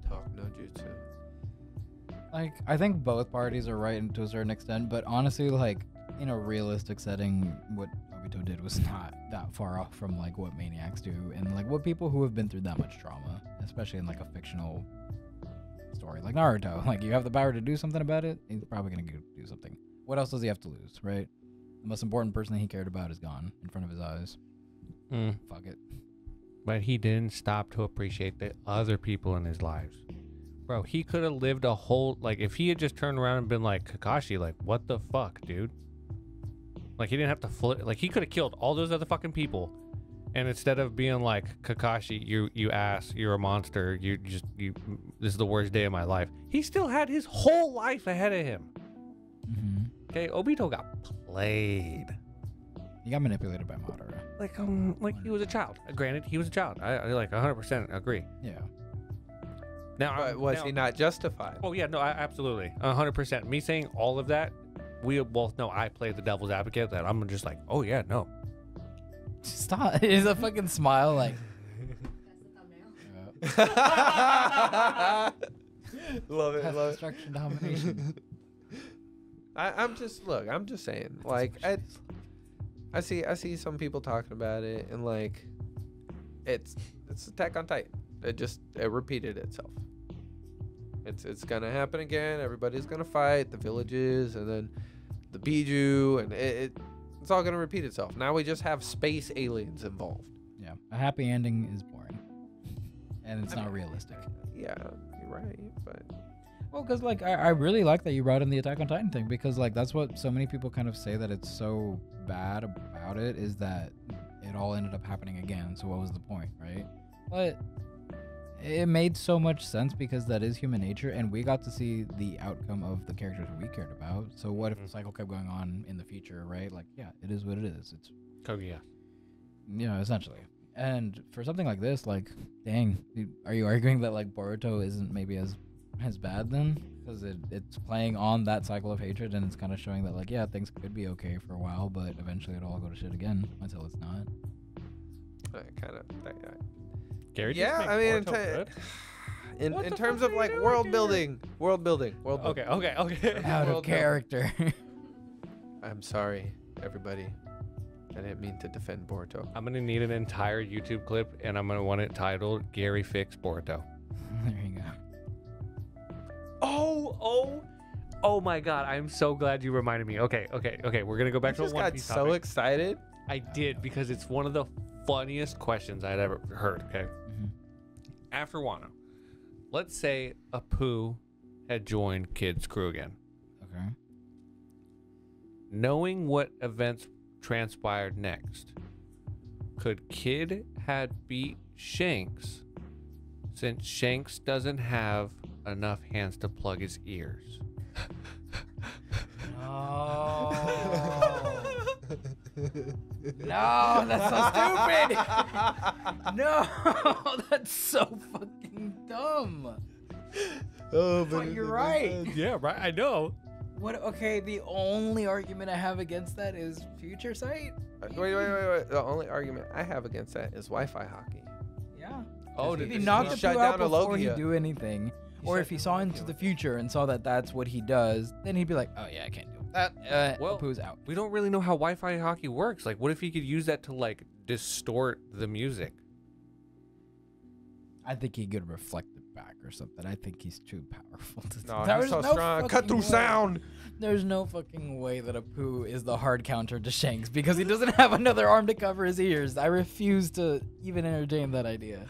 Talk no jutsu. I think both parties are right to a certain extent, but honestly, like, in a realistic setting, what Obito did was not that far off from, like, what maniacs do, and, like, what people who have been through that much trauma, especially in, like, a fictional story, like Naruto. Like, you have the power to do something about it, he's probably gonna do something. What else does he have to lose, right? The most important person that he cared about is gone in front of his eyes. Fuck it. But he didn't stop to appreciate the other people in his lives. Bro, he could have lived a whole, like, if he had just turned around and been like, Kakashi, like, what the fuck, dude? Like, he didn't have to flip, like, he could have killed all those other fucking people. And instead of being like, Kakashi, you ass, you're a monster, this is the worst day of my life. He still had his whole life ahead of him. Mm-hmm. Okay, Obito got played. He got manipulated by Madara. Like he was a child. Granted, he was a child. I like 100% agree. Yeah. Now, But was he not justified? Oh yeah, no, absolutely, 100%. Me saying all of that, we both know I play the devil's advocate. That I'm just like, oh yeah, no. Stop. It's a fucking smile, like. That's the thumbnail. Love it, love it. Destruction, domination. I'm just saying, like, I see some people talking about it, and like, it's Attack on Titan. It repeated itself. It's gonna happen again. Everybody's gonna fight the villages, and then the Biju, and it's all gonna repeat itself. Now we just have space aliens involved. Yeah. A happy ending is boring. And it's not realistic. Yeah, you're right, but Well, because, like, I really like that you brought in the Attack on Titan thing, because, like, that's what so many people kind of say that it's so bad about it, is that it all ended up happening again. So what was the point, right? But it made so much sense because that is human nature, and we got to see the outcome of the characters we cared about. So what if the cycle kept going on in the future, right? Like, yeah, it is what it is. It's, Kogia. you know, essentially. And for something like this, like, dang, are you arguing that, like, Boruto isn't maybe as bad then? Because it's playing on that cycle of hatred, and it's kind of showing that, like, yeah, things could be okay for a while, but eventually it'll all go to shit again until it's not. kind of. Gary, Yeah, just I make mean, Boruto good? What in the terms fuck of are like you doing, world Gary? building. Okay. Out Well of done. character. I'm sorry, everybody. I didn't mean to defend Boruto. I'm gonna need an entire YouTube clip, and I'm gonna want it titled "Gary Fix Boruto." There you go. Oh my God! I'm so glad you reminded me. Okay. We're gonna go back I to just the One got Piece so topic. excited. I did, because it's one of the funniest questions I'd ever heard. Okay. Mhm. After Wano, let's say Apu had joined Kid's crew again. Okay. Knowing what events transpired next, could Kid had beat Shanks since Shanks doesn't have enough hands to plug his ears? No. No, that's so stupid. No, that's so fucking dumb. Oh, But you're right. Yeah, right. I know. What? Okay, the only argument I have against that is future sight. Wait. The only argument I have against that is Wi-Fi hockey. Yeah. Oh, If did he he knocked the shut Pooh out down before he Alogia? do anything, or shut if he down saw into Alogia. the future and saw that that's what he does, then he'd be like, "Oh yeah, I can't do that. Well, Pooh's out." We don't really know how Wi-Fi hockey works. Like, what if he could use that to like distort the music? I think he could reflect it back or something. I think he's too powerful to do No, that. he's so There's no strong. Cut fucking through way. sound. There's no fucking way that Apu is the hard counter to Shanks because he doesn't have another arm to cover his ears. I refuse to even entertain that idea.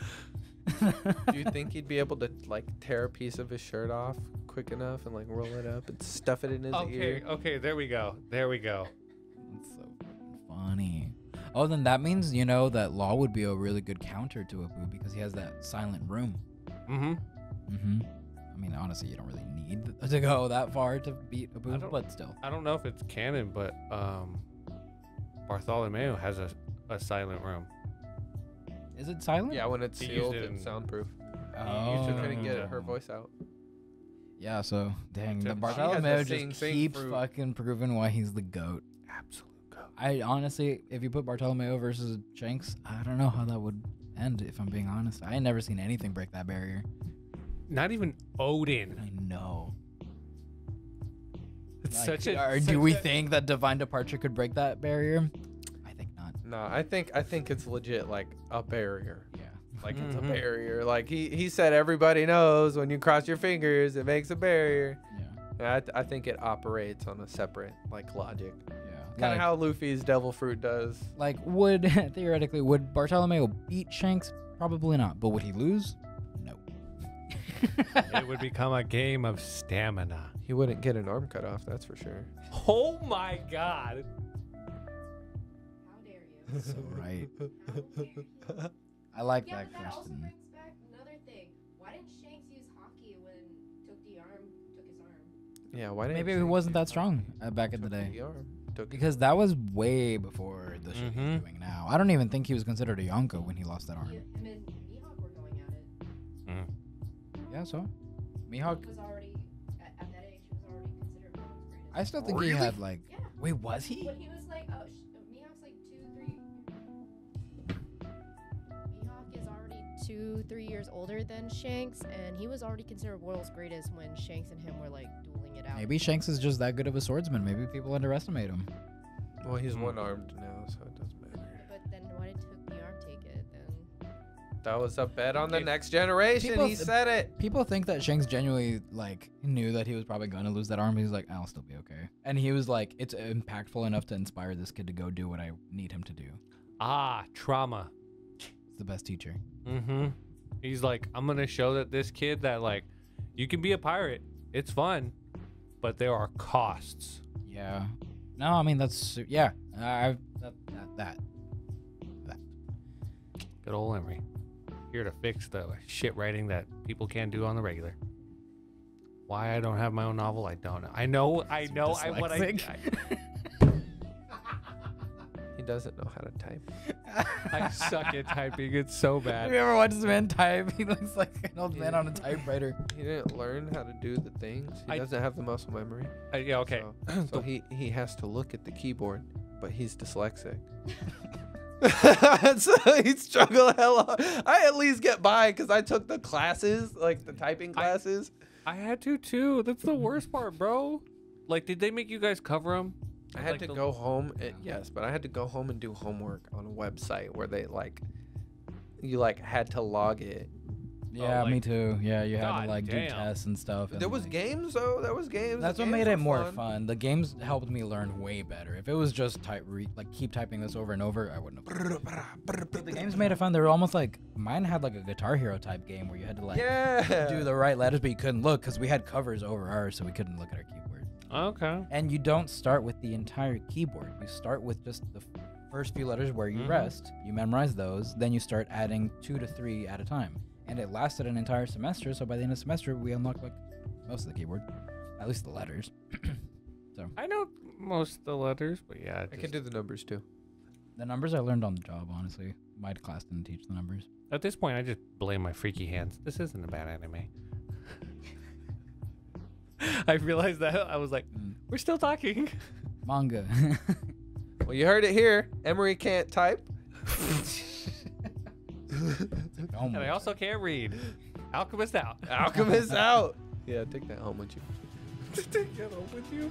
Do you think he'd be able to like tear a piece of his shirt off quick enough and like roll it up and stuff it in his ear? Okay, there we go. That's so fucking funny. Oh, then that means, you know, that Law would be a really good counter to Apu because he has that silent room. Mm-hmm. Mm-hmm. I mean, honestly, you don't really need to go that far to beat I Apu, don't- but still. I don't know if it's canon, but Bartholomew has a silent room. Is it silent? Yeah, when it's He used sealed it and in- soundproof. Oh. She couldn't get her voice out. Yeah, so dang, the She has Bartolomeo the just sing keeps fruit. fucking proving why he's the GOAT. Absolute go. I honestly, if you put Bartolomeo versus Shanks, I don't know how that would end. If I'm being honest, I ain't never seen anything break that barrier. Not even Odin. I know. It's Like, such a. or such do we a- think that Divine Departure could break that barrier? I think not. No, I think it's legit like a barrier. Yeah. Like it's a Mhm. barrier. Like he said, everybody knows when you cross your fingers, it makes a barrier. Yeah. I think it operates on a separate like logic, Yeah. kind of how Luffy's devil fruit does. Like, would theoretically would Bartolomeo beat Shanks? Probably not. But would he lose? No. It would become a game of stamina. He wouldn't get an arm cut off, that's for sure. Oh my god. How dare you? So right. How dare you? I like Yeah, that but that also question. brings back another thing. Why didn't Shanks use hockey when took his arm? Yeah, why didn't Maybe he Shanks wasn't do that strong back in the Took day. arm. Because that was way before the shit he's Mhm. doing now. I don't even think he was considered a Yonko when he lost that arm. Him and Mihawk were going at it. Yeah, so He Mihawk. was already at that age. He was already considered the world's greatest. I still think he had like. Yeah. Wait, was he? When he was like, Mihawk's like 2-3. Mihawk is already 2-3 years older than Shanks, and he was already considered world's greatest when Shanks and him were like dueling it out. Maybe Shanks is just that good of a swordsman. Maybe people underestimate him. Well, he's one armed now, so it doesn't matter. But then why did Took the arm take it then? That was a bet on the If next generation. people He th- said it. People think that Shanks genuinely like knew that he was probably gonna lose that arm. He's like, I'll still be okay. And he was like, it's impactful enough to inspire this kid to go do what I need him to do. Ah, trauma. It's the best teacher. Mm-hmm. He's like, I'm gonna show that this kid that like, you can be a pirate. It's fun, but there are costs. Yeah. No, I mean that's yeah. That. Good old Emery. Here to fix the shit writing that people can't do on the regular. Why I don't have my own novel, I don't know. I know. What dyslexic. He doesn't know how to type. I suck at typing. It's so Have bad. you ever watched this man type? He looks like an old man on a typewriter. He didn't learn how to do the things. He I- doesn't have the muscle memory. Yeah, okay. So he has to look at the keyboard, but he's dyslexic. So he struggled hella. I at least get by because I took the classes, like the typing classes. I had to too. That's the worst part, bro. Like, did they make you guys cover them? I had to go home. Yes, but I had to go home and do homework on a website where they you had to log it. Yeah, like- me too. Yeah, you had God to like do damn. tests and stuff. There and, was like, games though. There was games. That's The what games made it were more fun. fun. The games helped me learn way better. If it was just keep typing this over and over, I wouldn't have. But the games made it fun. They were almost like mine had like a Guitar Hero type game where you had to like Yeah. do the right letters, but you couldn't look because we had covers over ours, so we couldn't look at our keyboard. Okay. And you don't start with the entire keyboard. You start with just the first few letters where you Mhm. rest. You memorize those. Then you start adding 2 to 3 at a time. And it lasted an entire semester. So by the end of the semester, we unlocked like most of the keyboard, at least the letters. I know most of the letters, but yeah. I can do the numbers too. The numbers I learned on the job, honestly. My class didn't teach the numbers. At this point, I just blame my freaky hands. This isn't a bad anime. I realized that. I was like, we're still talking. Manga. Well, you heard it here. Emery can't type. Oh And I also can't read. Alchemist out. Alchemist out. Yeah, take that home with you. Take that home with you.